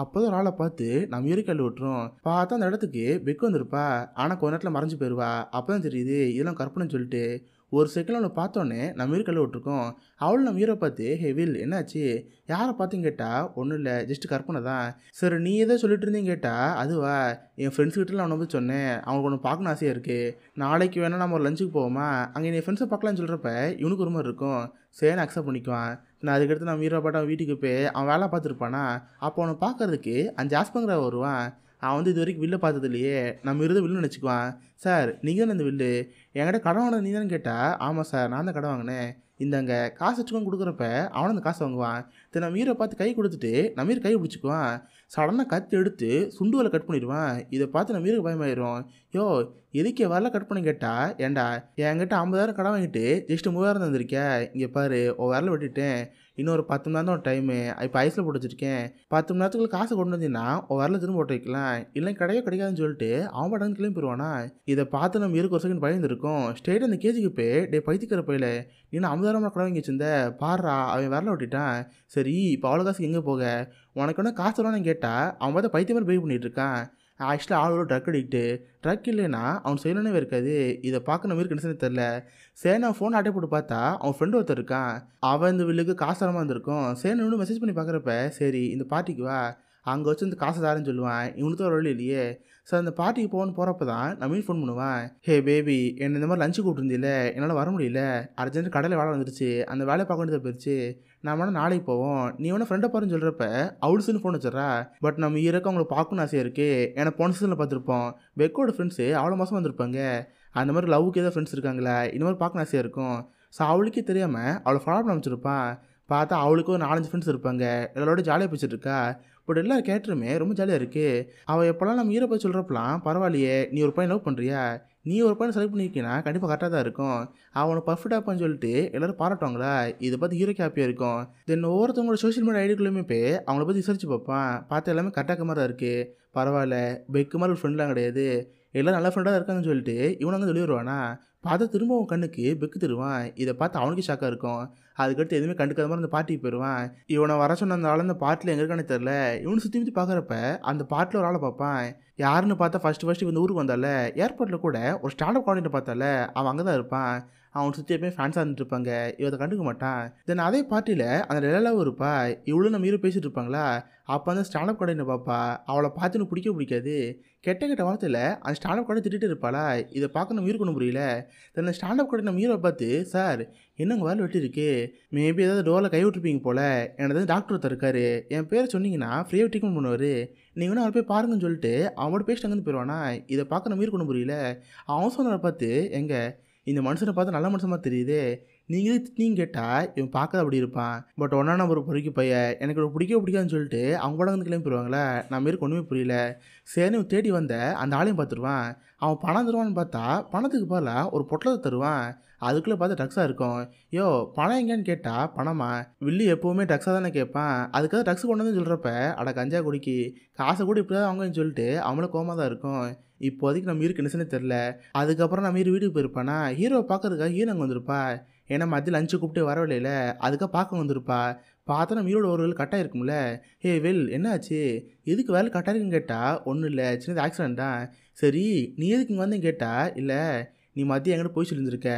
அப்போதான் ஒரு ஆளை பார்த்து நம்ம கல்லு விட்டுரும். பார்த்தா அந்த இடத்துக்கு பெக் வந்திருப்பா. ஆனால் கொஞ்ச நேரத்தில் மறைஞ்சு போயிடுவா. அப்போ தான் தெரியுது இதெல்லாம் கற்பனைன்னு சொல்லிட்டு. ஒரு செகண்ட் அவளை பார்த்தோன்னே நம்ம கல்லு விட்டுருக்கோம். அவளும் நம்ம ஹீரோ பார்த்து ஹே வில் என்னாச்சு, யாரை பார்த்துன்னு கேட்டா ஒன்றும் இல்லை ஜஸ்ட் கற்பனை தான். சரி நீ எதோ சொல்லிட்டு இருந்தீங்க கேட்டா அதுவா என் ஃப்ரெண்ட்ஸ் கிட்ட நான் வந்து சொன்னேன், அவங்களுக்கு ஒன்று பார்க்கணும் ஆசையாக இருக்குது, நாளைக்கு வேணால் நம்ம ஒரு லஞ்சுக்கு போவோமா, அங்கே என் ஃப்ரெண்ட்ஸை பார்க்கலான்னு சொல்கிறப்ப இவனுக்கு ஒரு மாதிரி இருக்கும். சரின்னு அக்செப்ட் பண்ணிக்குவான். நான் அதுக்கடுத்து நம்ம ஹீரோ பாட்டு அவன் வீட்டுக்கு போய் அவன் வேலை பார்த்துருப்பானா. அப்போ அவனை பார்க்கறதுக்கு அந்த ஜாஸ்பங்கிற வருவான். அவன் வந்து இது வரைக்கும் வில்ல பார்த்தது இல்லையே, நம்ம இருந்து வில்லுன்னு நினச்சிக்குவான். சார் நீங்கள் தானே இந்த வில்லு, என்கிட்ட கடன் வாங்கினது நீ தானே கேட்டா ஆமாம் சார் நான் தான் கடன் வாங்கினேன், இந்தாங்க காசு வச்சுக்கோன்னு கொடுக்குறப்ப அவனை அந்த காசு வாங்குவான். நம்ம ஹீரோ பார்த்து கை கொடுத்துட்டு நம்ம ஹீரோ கை பிடிச்சிக்குவான். சடனாக கத்தி எடுத்து சுண்டுவலை கட் பண்ணிடுவான். இதை பார்த்து நம்ம ஹீரோக்கு பயமாயிரும். யோ எதுக்கு வரல கட் பண்ணி கேட்டா, ஏண்டா என்கிட்ட 50,000 கடன் வாங்கிட்டு ஜஸ்ட் 3,000 தந்திருக்கே, இங்கே பாரு ஒரு வரல வெட்டிட்டேன், இன்னொரு 10 மணி நேரம் தான் டைமு, இப்போ ஐஸில் போட்டு வச்சிருக்கேன், 10 மணி நேரத்துக்குள்ள காசு கொண்டு வந்தீங்கன்னா ஒரு வரல திரும்ப போட்டு வைக்கலாம், இல்லை கிடைக்காதுன்னு சொல்லிட்டு அவன் பாட்டு கிளம்பி போயிடுவானா. இதை பார்த்து நம்ம ஹீரோக்கு ஒரு செகண்ட் பயந்துருக்கும். ஸ்ட்ரெயிட் அந்த கேஜிக்கு போய் டே பைத்திக்கிற பையில நீ 50,000 கடன் வாங்கி வச்சிருந்த பாடுறா, அவன் வரல விட்டுட்டான். சரி இப்போ அவ்வளோ காசுக்கு எங்கே போக, உனக்கு ஒன்றும் காசு தரணும்னு கேட்டால் அவன் பார்த்து பைத்தியம் மாதிரி பிஹேவ் பண்ணிட்டு இருக்கான். ஆக்சுவலாக ஆளோட ட்ரக் அடிக்ட்டு, ட்ரக் இல்லைன்னா அவன் செய்யணுன்னே இருக்காது. இதை பார்க்க நம்ம கண்டிஷனே தெரில. சரி நான் ஃபோன் அட்டை போட்டு பார்த்தா அவன் ஃப்ரெண்டு ஒருத்தர் இருக்கான். அவன் இந்த வில்லுக்கு காசு தரமாக இருந்திருக்கும். சரி இன்னும் மெசேஜ் பண்ணி பார்க்குறப்ப சரி இந்த பார்ட்டிக்கு வா, அங்கே வச்சு இந்த காசு தாரேன்னு சொல்லுவான். இவனுக்கு ஒரு வழி இல்லையே. சார் அந்த பார்ட்டிக்கு போகிறப்ப தான் நம்ம ஃபோன் பண்ணுவான். ஹே பேபி என்ன இந்த மாதிரி லஞ்சு கூப்பிட்டுருந்தில்ல, என்னால் வர முடியல, அர்ஜென்ட் கடையில் வேலை வந்துருச்சு, அந்த வேலையை பார்க்க வேண்டியதை போயிடுச்சு, நான் வேணா நாளைக்கு போவோம், நீ வேணா ஃப்ரெண்டை பாருன்னு சொல்கிறப்ப அவளுக்குன்னு ஃபோன் வச்சிடறா. பட் நம்ம ஹீரோக்கு அவங்களை பார்க்கணும்னு ஆசையாக இருக்குது. ஏன்னா போன சீசனில் பார்த்துருப்போம் பெக்கோட ஃப்ரெண்ட்ஸு அவ்வளோ மாதம் வந்திருப்பாங்க. அந்த மாதிரி லவ்வுக்கு ஏதாவது ஃப்ரெண்ட்ஸ் இருக்காங்களா, இந்த மாதிரி பார்க்கணும் ஆசையாக இருக்கும். ஸோ அவளுக்கே தெரியாமல் அவளை ஃபாலோ பண்ண வச்சுருப்பான். பார்த்தா அவளுக்கு ஒரு 4-5 ஃப்ரெண்ட்ஸ் இருப்பாங்க. எல்லாரோட ஜாலியாக பேசிட்டு இருக்கா. பட் எல்லா கேரக்டருமே ரொம்ப ஜாலியாக இருக்குது. அவள் எப்போல்லாம் நம்ம ஹீரோ போய் சொல்கிறப்பலாம் பரவாயில்லையே நீ ஒரு பையன் லவ் பண்ணுறியா, நீ ஒரு பையன் செலக்ட் பண்ணியிருக்கீங்கன்னா கண்டிப்பாக கரெக்டாக தான் இருக்கும், அவனை பர்ஃபெக்டாக இருப்பான்னு சொல்லிட்டு எல்லோரும் பாராட்டுவாங்களா. இதை பார்த்து ஹீரோக்கு ஹாப்பியாக இருக்கும். தென் ஒவ்வொருத்தவங்களோட சோஷியல் மீடியா ஐடிக்குள்ளேயுமே போய் அவங்கள பற்றி விசாரிச்சு பார்ப்பான். பார்த்து எல்லாமே கரெக்டாக மாதிரி தான் இருக்குது. பரவாயில்ல பெக்கு மாதிரி ஒரு ஃப்ரெண்ட்லாம் கிடையாது, எல்லாம் நல்ல ஃப்ரெண்டாக இருக்காங்கன்னு சொல்லிட்டு இவனை அங்கே வெளியேறுவானா. பார்த்து திரும்ப அவன் கண்ணுக்கு பெக்கு தருவான். இதை பார்த்து அவனுக்கு ஷாக்காக இருக்கும். அதுக்கடுத்து எதுவுமே கண்டுக்காத மாதிரி அந்த பார்ட்டிக்கு போயிடுவான். இவனை வர சொன்ன அந்த ஆள் அந்த பாட்டில் எங்கே இருக்கானே தெரில. இவனு சுற்றி பார்க்குறப்ப அந்த பாட்டில் ஒரு ஆளை பார்ப்பான். யாருன்னு பார்த்தா ஃபஸ்ட்டு இந்த ஊருக்கு வந்தால ஏர்போர்ட்டில் கூட ஒரு ஸ்டாண்டப் கார்டினேட்டர் பார்த்தால அவன் அங்கே தான் இருப்பான். அவன் சுற்றி எப்பயுமே ஃபேன்ஸாக இருந்துட்டு இருப்பாங்க. இவத்தை கண்டுக்க மாட்டான். தென் அதே பார்ட்டியில் அந்த ரெலாவும் இருப்பா. இவ்வளோ நம்ம ஹீரோ பேசிட்டு இருப்பாங்களா. அப்போ அந்த ஸ்டாண்டப் கார்டினேட்டர் பார்ப்பா. அவளை பார்த்து எனக்கு பிடிக்காது. கெட்ட வார்த்தையில் அந்த ஸ்டாண்டப் கார்டை திட்டிட்டு இருப்பாளா. இதை பார்க்க நம்ம ஹீரோக்கு ஒன்றும் புரியல. தென் ஸ்டாண்டப் கார்டு நம்ம ஹீரோவை பார்த்து சார் என்னங்க வேலை வெட்டிருக்கு, மேபி ஏதாவது டோரில் கை விட்டுருப்பீங்க போல், எனக்கு டாக்டர் ஒருத்தர் இருக்காரு, என் பேரை சொன்னீங்கன்னா ஃப்ரீயாக ட்ரீட்மெண்ட் பண்ணுவார், நீங்கள் வேணா அவரை போய் பாருங்கன்னு சொல்லிட்டு அவனோட பேசிட்டு அங்கேருந்து போயிடுவானா. இதை பார்க்க நம்ம ஹீரோக்கு ஒன்றும் புரியல. அவன் சொன்னதை பார்த்து எங்கே இந்த மனுஷனை பார்த்து நல்ல மனுஷமாக தெரியுது, நீங்கள் இது திட்டிங்க கேட்டால் இவன் பார்க்க அப்படி இருப்பான். பட் ஒன்றா நம்பர் பொறுக்கி பையன் எனக்கு பிடிக்காதுன்னு சொல்லிட்டு அவங்க கூட வந்து கிளம்பி போயிடுவாங்களே. நம்ம இருக்கு ஒன்றுமே புரியல. சரி தேடி வந்த அந்த ஆளையும் பார்த்துருவான். அவன் பணம் தருவான்னு பார்த்தா பணத்துக்கு பதிலாக ஒரு பொட்டலத்தை தருவான். அதுக்குள்ளே பார்த்து ட்ரக்ஸாக இருக்கும். யோ பணம் எங்கேன்னு கேட்டால் பணமா, வில்லி எப்போவுமே ட்ரக்ஸாக தானே கேட்பான். அதுக்காக ட்ரக்ஸ் கொண்டு வந்து சொல்கிறப்ப அட கஞ்சா குடிக்கி காசை கூட இப்படி தான் வாங்கன்னு சொல்லிட்டு அவனும் கோமா தான் இருக்கும். இப்போதைக்கு நம்ம ஹீரோக்கு என்னன்னு தெரில. அதுக்கப்புறம் நம்ம ஹீரோ வீட்டுக்கு போயிருப்பானா. ஹீரோவை பார்க்கறதுக்காக ஹீரோ அங்கே வந்திருப்பா. ஏன்னா மத்திய லஞ்சு கூப்பிட்டு வரவில்லையில, அதுக்காக பார்க்க வந்திருப்பா. பார்த்தா நம்ம ஹீரோட ஒரு வேலை கட்டாக இருக்கும்ல. ஹே வெல் என்னாச்சு, எதுக்கு வேலை கட்டாக இருக்குன்னு கேட்டால் ஒன்றும் இல்லை சின்னது ஆக்சிடென்ட் தான். சரி நீ எதுக்கு இங்கே வந்தேன்னு கேட்டால் இல்லை நீ மதியம் எங்கிட்ட போய் சொல்லியிருந்திருக்க,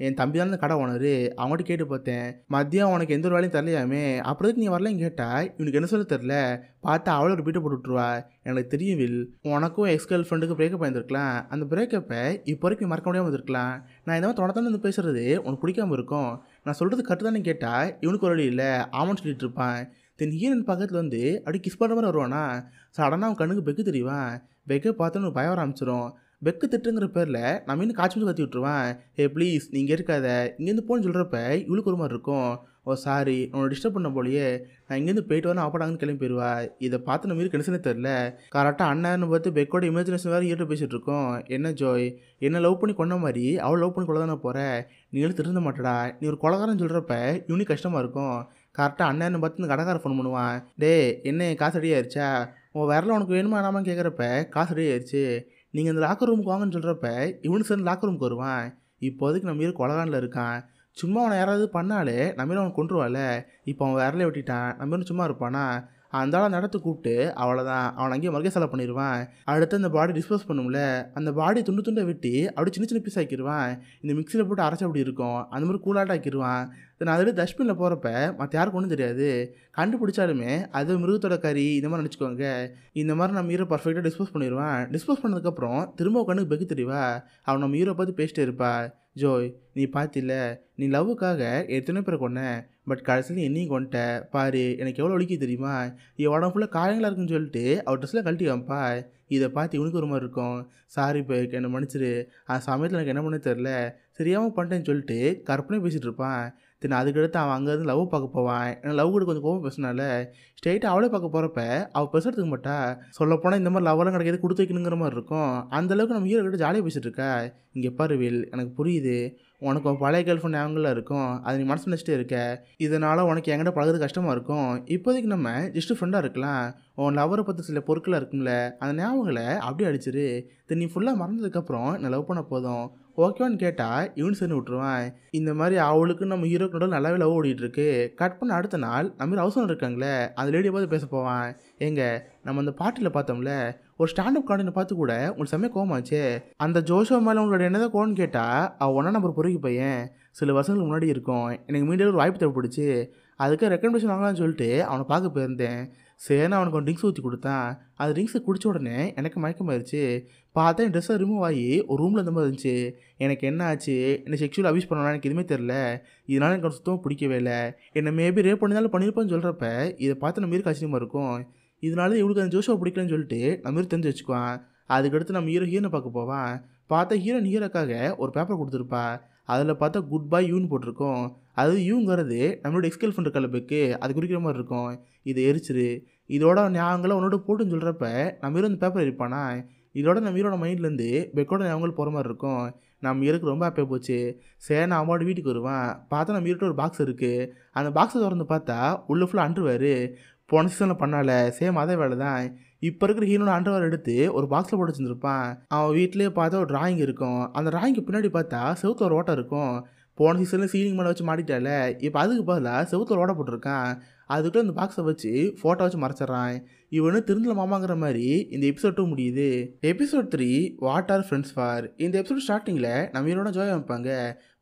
என் தம்பி தானே கடை ஓனர், அவங்கள்ட்ட கேட்டு பார்த்தேன், மதியம் உனக்கு எந்த ஒரு வேலையும் தரலையாமே, அப்படியே நீ வரலன்னு கேட்டால் இவனுக்கு என்ன சொல்ல தெரில. பார்த்தா அவளை ஒரு பீட்டை போட்டு விட்ருவா. எனக்கு தெரியும் வில், உனக்கும் எக்ஸ் கேர்ள் ஃப்ரெண்டுக்கு பிரேக்கப் ஆயிருந்துருக்கலாம். அந்த பிரேக்கப்பை இப்போ வரைக்கும் மறக்க முடியாமல் இருந்திருக்கலாம். நான் இந்த மாதிரி தொணத்தானே வந்து பேசுகிறது உனக்கு பிடிக்காமல் இருக்கும். நான் சொல்கிறது கரெக்டு தானே கேட்டால் இவனுக்கு ஒரு வழி இல்லை ஆமான்னு சொல்லிட்டு இருப்பான். தென் ஹீரோயின் பக்கத்தில் வந்து அப்படி கிஸ் பண்ணுற மாதிரி வருவானா. சடனாக அவன் கண்ணுக்கு பெக்கு தெரியுவான். பெக்கை பார்த்தோன்னு பயம் வர ஆரம்பிச்சிடும். பெக்கு திட்டுங்கிற பேரில் நம்ம இன்னும் காய்ச்சி கத்தி விட்டுருவான். ஹே ப்ளீஸ் நீங்கள் இருக்காத இங்கேருந்து போன்னு சொல்கிறப்ப இவளுக்கு ஒரு மாதிரி இருக்கும். ஓ சாரி உன்னை டிஸ்டர்ப் பண்ண போலியே, நான் இங்கேருந்து போயிட்டு வரேன் அப்பாடாங்கன்னு கிளம்பி போயிடுவா. இதை பார்த்து நம்ம ஹீரோ கணிசனே தெரில. கரெக்டாக அண்ணன்னு பார்த்து பெக்கோட இமேஜினேஷன் வேறு ஹீரோ பேசிகிட்டு இருக்கோம். என்ன ஜோய் என்ன லவ் பண்ணி கொண்ட மாதிரி அவள் லவ் பண்ணி கொள்ள தானே போகிற, நீங்களும் திருந்த மாட்டடா, நீ ஒரு கொலகாரன்னு சொல்கிறப்ப இவனுக்கு கஷ்டமாக இருக்கும். கரெக்டாக அண்ணன்னு பார்த்து இந்த கடைக்கார ஃபோன் பண்ணுவான். டே என்ன காசு ரெடி ஆயிடுச்சா, உன் விரல உனக்கு வேணுமா வேணாமான்னு கேட்குறப்ப காசு ரெடி ஆயிடுச்சு, நீங்கள் இந்த லாக்கர் ரூமுக்கு வாங்கன்னு சொல்கிறப்ப இவனு சேர்ந்து லாக்கர் ரூமுக்கு வருவான். இப்போதைக்கு நம்ம ஹீரோ கொலகானில் இருக்கான். சும்மா அவனை யாராவது பண்ணாலே நம்ம ஹீரோ அவனை கொன்றுவாள். இப்போ அவன் விரலே வெட்டிட்டான். நம்ம ஹீரோ சும்மா இருப்பானா? அந்த ஆளை நடத்து கூப்பிட்டு அவ்வளோதான், அவனை அங்கேயே மறுக்க செலவு பண்ணிடுவான். அடுத்து அந்த பாடி டிஸ்போஸ் பண்ணும்ல, அந்த பாடி துண்டு துண்டை வெட்டி அப்படி சின்ன சின்ன பீஸ் ஆக்கிடுவான். இந்த மிக்சியில் போட்டு அரைச்சா அப்படி இருக்கும், அந்த மாதிரி கூலாட்ட ஆக்கிடுவான். நான் அதில் டஸ்ட்பினில் போகிறப்ப மற்ற யாருக்கு ஒன்றும் தெரியாது. கண்டுபிடிச்சாலுமே அது மிருகத்தோட கறி இந்த மாதிரி நினச்சிக்கோங்க. இந்த மாதிரி நம்ம ஹீரோ பர்ஃபெக்டாக டிஸ்போஸ் பண்ணிடுவான். டிஸ்போஸ் பண்ணதுக்கப்புறம் திரும்ப கண்ணுக்கு பெக்கு தெரியவா. அவன் நம்ம ஹீரோ பார்த்து பேசிட்டே இருப்பா. ஜோய், நீ பார்த்தில்ல, நீ லவ்வுக்காக எத்தனை பேரை கொன்ன, பட் கடைசியில் என்னையும் கொண்ட பாரு, எனக்கு எவ்வளோ வலிக்கு தெரியுமா, என் உடம்பு ஃபுல்லாக காயங்களாக இருக்குன்னு சொல்லிட்டு அவர் ட்ரெஸ்லாம் கழட்டி காமிப்பா. இதை பார்த்து இவனுக்கு ஒரு மாதிரி இருக்கும். சாரி பேக், என்னை மன்னிச்சிரு, அந்த சமயத்தில் எனக்கு என்ன பண்ண தெரில, தெரியாமல் பண்ணிட்டேன்னு சொல்லிட்டு கற்பனை பேசிகிட்டு இருப்பான். தென் அதுக்கடுத்து அவன் அங்கேருந்து லவ் பார்க்க போவான். ஏன்னா லவ் கூட கொஞ்சம் கோவம் பேசினால ஸ்ட்ரெயிட்டாக அவளே பார்க்க போகிறப்ப அவள் பேசுறதுக்கு மாட்டா. சொல்லப்போனால் இந்த மாதிரி லவ்வெல்லாம் கிடைக்கிறது கொடுத்து வைக்கணுங்கிற மாதிரி இருக்கும். அந்தளவுக்கு நம்ம ஹீரோ கிட்ட ஜாலியாக பேசிகிட்டு இருக்கா. இங்கே பாரு வில், எனக்கு புரியுது, உனக்கு உன் பழைய கேர்ள் ஃப்ரெண்ட் ஞாபகம்லாம் இருக்கும், அது நீ மனசு நினச்சிட்டே இருக்க, இதனால் உனக்கு என்கிட்ட பழகிறது கஷ்டமாக இருக்கும். இப்போதைக்கு நம்ம ஜஸ்ட்டு ஃப்ரெண்டாக இருக்கலாம். உன் லவரை பற்றி சில பொருட்களாக இருக்கும்ல, அந்த ஞாபகங்களை அப்படியே அடிச்சிரு. தென் நீ ஃபுல்லாக மறந்ததுக்கப்புறம் நான் லவ் பண்ண போதும், ஓகேவான்னு கேட்டால் இவனு சேர்ந்து விட்டுருவான். இந்த மாதிரி அவளுக்கு நம்ம ஹீரோக்கு நடுவில் நல்லாவே லவ் ஓடிட்டு இருக்கு. கட் பண்ண அடுத்த நாள் நம்ம ஹவுஸ் ஓனர் இருக்காங்களே, அந்த லேடியை பார்த்து பேச போவான். ஏங்க, நம்ம அந்த பாட்டில் பார்த்தோம்ல, ஒரு ஸ்டாண்டப் கார்டனை பார்த்து கூட உங்களுக்கு செம்மையாக கோவமாச்சு. அந்த ஜோஷோ மேலே உங்களோட என்னதான் கோவம்னு கேட்டால் அவள் ஒன்றா நம்பர் பொறுக்கி பையன், சில வருஷங்களுக்கு முன்னாடி இருக்கும், எனக்கு மீண்டும் ஒரு வாய்ப்பு தேவைப்படுச்சு, அதுக்கு ரெக்கமெண்டேஷன் வாங்கலாம்னு சொல்லிட்டு அவனை பார்க்க போயிருந்தேன். சரின்னு அவனுக்கு ஒரு ட்ரிங்க்ஸ் ஊற்றி கொடுத்தான். அது ட்ரிங்க்ஸை குடிச்ச உடனே எனக்கு மயக்கமாயிருச்சு. பார்த்தா என் ட்ரெஸ்ஸை ரிமூவ் ஆகி ஒரு ரூமில் இந்த மாதிரி இருந்துச்சு. எனக்கு என்ன ஆச்சு, என்னை செக்ஷுவல் அபியூஸ் பண்ணலாம் எனக்கு எதுவுமே தெரில, இதனால் எனக்கு சுத்தமாக பிடிக்கவே இல்லை. என்னை மேபி ரேப் பண்ணினாலும் பண்ணியிருப்பான்னு சொல்கிறப்ப இதை பார்த்து நம்ம ஹீரோக்கு ஆச்சரியமாக இருக்கும். இதனால இவளுக்கு அந்த ஜோஷோவை பிடிக்கலன்னு சொல்லிட்டு நம்ம ஹீரோ தெரிஞ்சு வச்சுக்குவான். அதுக்கடுத்து நம்ம ஹீரோனை பார்க்க போவான். பார்த்தா ஹீரோக்காக ஒரு பேப்பர் கொடுத்துருப்பா. அதில் பார்த்தா குட் பை யூன்னு போட்டிருக்கோம். அது யூங்கிறது நம்மளோட எக்ஸ்கேல் பண்ணுற கலப்புக்கு அது குறிக்கிற மாதிரி இருக்கும். இதை எரிச்சிரு, இதோட ஞாபகங்களை உன்னோட போட்டுன்னு சொல்கிறப்ப நம்ம ஹீரோ அந்த பேப்பர் எரிப்பானா. இதோட நம்ம ஹீரோட மைண்ட்லேருந்து பெக்கோட ஞாபகங்கள் போகிற மாதிரி இருக்கும். நம்ம ஹீரோக்கு ரொம்ப ஹாப்பியாக போச்சு. சரி, நான் அம்மாவோட வீட்டுக்கு வருவான். பார்த்தா நம்ம ஹீரோட்ட ஒரு பாக்ஸ் இருக்குது. அந்த பாக்ஸை திறந்து பார்த்தா உள்ள ஃபுல்லாக அண்டர்வேர். போன சீசனில் பண்ணால சேம் அதே வேலை தான். இப்போ இருக்கிற ஹீரோட அண்டர்வேர் எடுத்து ஒரு பாக்ஸில் போட்டு வச்சுருப்பான். அவன் வீட்லேயே பார்த்தா ஒரு டிராயிங் இருக்கும். அந்த டிராயிங்க்கு பின்னாடி பார்த்தா செவுத்துல ஒரு ஓட்டம் இருக்கும். போன சீசனில் சீலிங் மேலே வச்சு மாட்டிட்டால, இப்போ அதுக்கு பதிலாக செவுத்துல ஓட போட்டிருக்கான். அதுக்குள்ளே இந்த பாக்ஸை வச்சு ஃபோட்டோ வச்சு மறைச்சிட்றான். இவனு திருந்தல மாமாங்கிற மாதிரி இந்த எபிசோட் 2 முடியுது. Episode 3 what are friends for. இந்த எபிசோட் ஸ்டார்டிங்கில் நம்ம ஹீரோட ஜோய் வைப்பாங்க.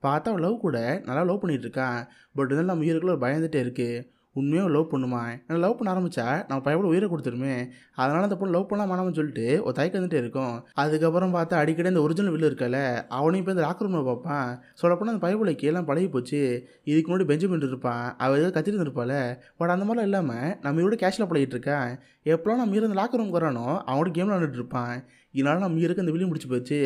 பார்த்தா அவன் லவ் கூட நல்லா லவ் பண்ணிட்டு இருக்கான். பட் இருந்தாலும் நம்ம ஹீரோக்குள்ள ஒரு பயந்துட்டே இருக்குது. உண்மையாக லவ் பண்ணுமா, நான் லவ் பண்ண ஆரம்பித்தா நம்ம பையனோட உயிரை கொடுத்துருமே, அதனால் அந்த பொண்ணு லவ் பண்ணலாம் மாணவன் சொல்லிட்டு ஒரு தயக்கம் வந்துட்டே இருக்கும். அதுக்கப்புறம் பார்த்தா அடிக்கடி இந்த ஒரிஜினல் வில்லு இருக்கல, அவனையும் இப்போ இந்த லாக் ரூமில் பார்ப்பான். சொல்லப்போனால் அந்த பையபிளைக்கு எல்லாம் பழகி போச்சு. இதுக்கு முன்னாடி பெஞ்சமின் இருப்பான், அவள் ஏதாவது கத்திட்டு இருப்பாள். பட் அந்த மாதிரிலாம் இல்லாமல் நம்ம இவரோட கேஷில் பழகிட்டு இருக்கேன். எப்போலாம் நம்ம இந்த லாக் ரூம் வரானோ அவனோட கேம் விளாண்டுட்டு இருப்பான். இதனால நம்ம ஹீரோக்கு அந்த வில்லி முடிச்சு போச்சு.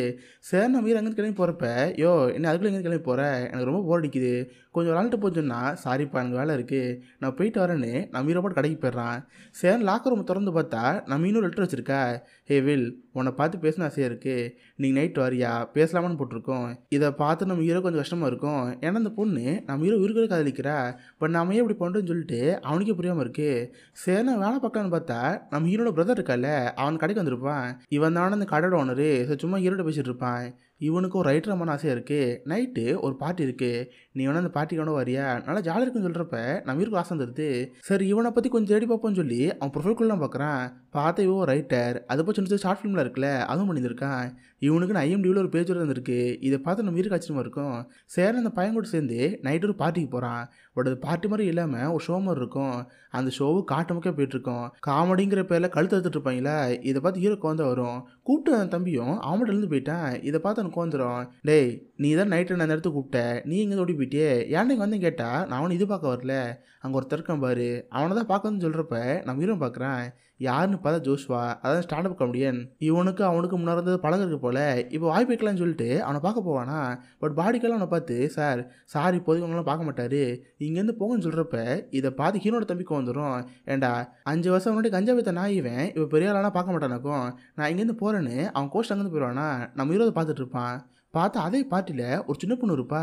சரி, நம்ம ஹீரோ எங்கேருந்து கிளம்பி போகிறப்ப, யோ என்ன அதுக்குள்ளே எங்கேருந்து கிளம்பி போகிறேன், எனக்கு ரொம்ப போர் அடிக்குது, கொஞ்சம் விளாண்டுட்டு போச்சுன்னா, சாரிப்பா எனக்கு வேலை இருக்குது, நான் போயிட்டு வரேன்னு நம்ம ஹீரோ போட்டு கடைக்கு போயிடுறான். சரி, லாக்கர் ரூம் திறந்து பார்த்தா நம்ம இன்னொரு லெட்டர் வச்சுருக்கா. ஹே வில், உன்னை பார்த்து பேசணும் ஆசையாக இருக்குது, நீங்கள் நைட் வரியா பேசலாமான்னு போட்டிருக்கோம். இதை பார்த்து நம்ம ஹீரோ கொஞ்சம் கஷ்டமாக இருக்கும். ஏன்னா அந்த பொண்ணு நம்ம ஹீரோ உயிர்களை காதலிக்கிறா. பட் நம்ம ஏன் இப்படி பண்ணுறோன்னு சொல்லிட்டு அவனுக்கே புரியாமல் இருக்குது. சரி, நான் வேலை பார்க்கலான்னு பார்த்தா நம்ம ஹீரோட பிரதர் இருக்கால, அவன் கடைக்கு வந்திருப்பான். இவன் தானே அந்த கடையோட ஓனரு. ஸோ சும்மா ஹீரோட பேசிகிட்டு இருப்பான். இவனுக்கு ஒரு ரைட்டர் அம்மான ஆசையாக இருக்குது. நைட்டு ஒரு பார்ட்டி இருக்குது, நீ வேணா அந்த பார்ட்டிக்கான வரியா, நல்லா ஜாலியாக இருக்குன்னு சொல்கிறப்ப நம்ம ஹீரோக்கு ஆசை வந்துடுது. சரி, இவனை பற்றி கொஞ்சம் தேடி பார்ப்போம்னு சொல்லி அவன் ப்ரொஃபைல்குள்ளலாம் பார்க்குறான். பார்த்தா இவன் ரைட்டர், அதை பற்றி சின்ன ஷார்ட் ஃபிலிமில் இருக்குல்ல அதுவும் பண்ணியிருக்கான். இவனுக்கு IMDbல ஒரு பேஜ் இருந்திருக்கு. இதை பார்த்து நம்ம ஹீரோக்கு ஆச்சரியமாக இருக்கும். சரி, அந்த பையன் கூட சேர்ந்து நைட்டு ஒரு பார்ட்டிக்கு போகிறான். பட் அது பார்ட்டி மாதிரி இல்லாமல் ஒரு ஷோ மாதிரி இருக்கும். அந்த ஷோவு காட்டமுக்கே போயிட்டுருக்கோம். காமெடிங்கிற பேரில் கழுத்து எடுத்துட்டு இருப்பாங்களா. இதை பார்த்து ஹீரோக்கு வந்து வரும். கூப்பிட்டு அந்த தம்பியும் அவன் எழுந்து போயிட்டான். இதை பார்த்து எனக்கு வந்துடும். டேய், நீ தான் நைட்டு நான் அந்த இடத்துக்கு கூப்பிட்டேன், நீ எங்கே ஓடி போயிட்டே, ஏன்டா இங்கே வந்து கேட்டால் நான் அவனை இது பார்க்க வரல, அங்கே ஒரு தர்க்கம் பாரு, அவனை தான் பார்க்கணும்னு சொல்கிறப்ப நம்ம ஹீரோ பார்க்குறான். யாருன்னு பார்த்தா ஜோஷ்வா, அதான் ஸ்டாண்டப் காமெடியன். இவனுக்கு அவனுக்கு முன்னாடி இருந்தது பழகம் இருக்கு போல. இப்போ வாய்ப்பு வைக்கலான்னு சொல்லிட்டு அவனை பார்க்க போவானா. பட் பாடிக்கெல்லாம் அவனை பார்த்து சார் இப்போதைக்கு அவங்களாம் பார்க்க மாட்டாரு, இங்கேருந்து போங்கன்னு சொல்கிறப்ப இதை பார்த்து ஹீரோட தம்பிக்கு வந்துடும். ஏண்டா 5 வருஷம் முன்னாடி கஞ்சா வைத்த நான் இவன் இப்போ பெரிய ஆளானா பார்க்க மாட்டானாக்கும், நான் இங்கேருந்து போகிறேன்னு அவன் கோஸ்ட் அங்கேருந்து போயிடுவானா. நம்ம ஹீரோ பார்த்துட்டு இருப்பான். பார்த்தா அதே பார்ட்டியில் ஒரு சின்ன பொண்ணு இருப்பா.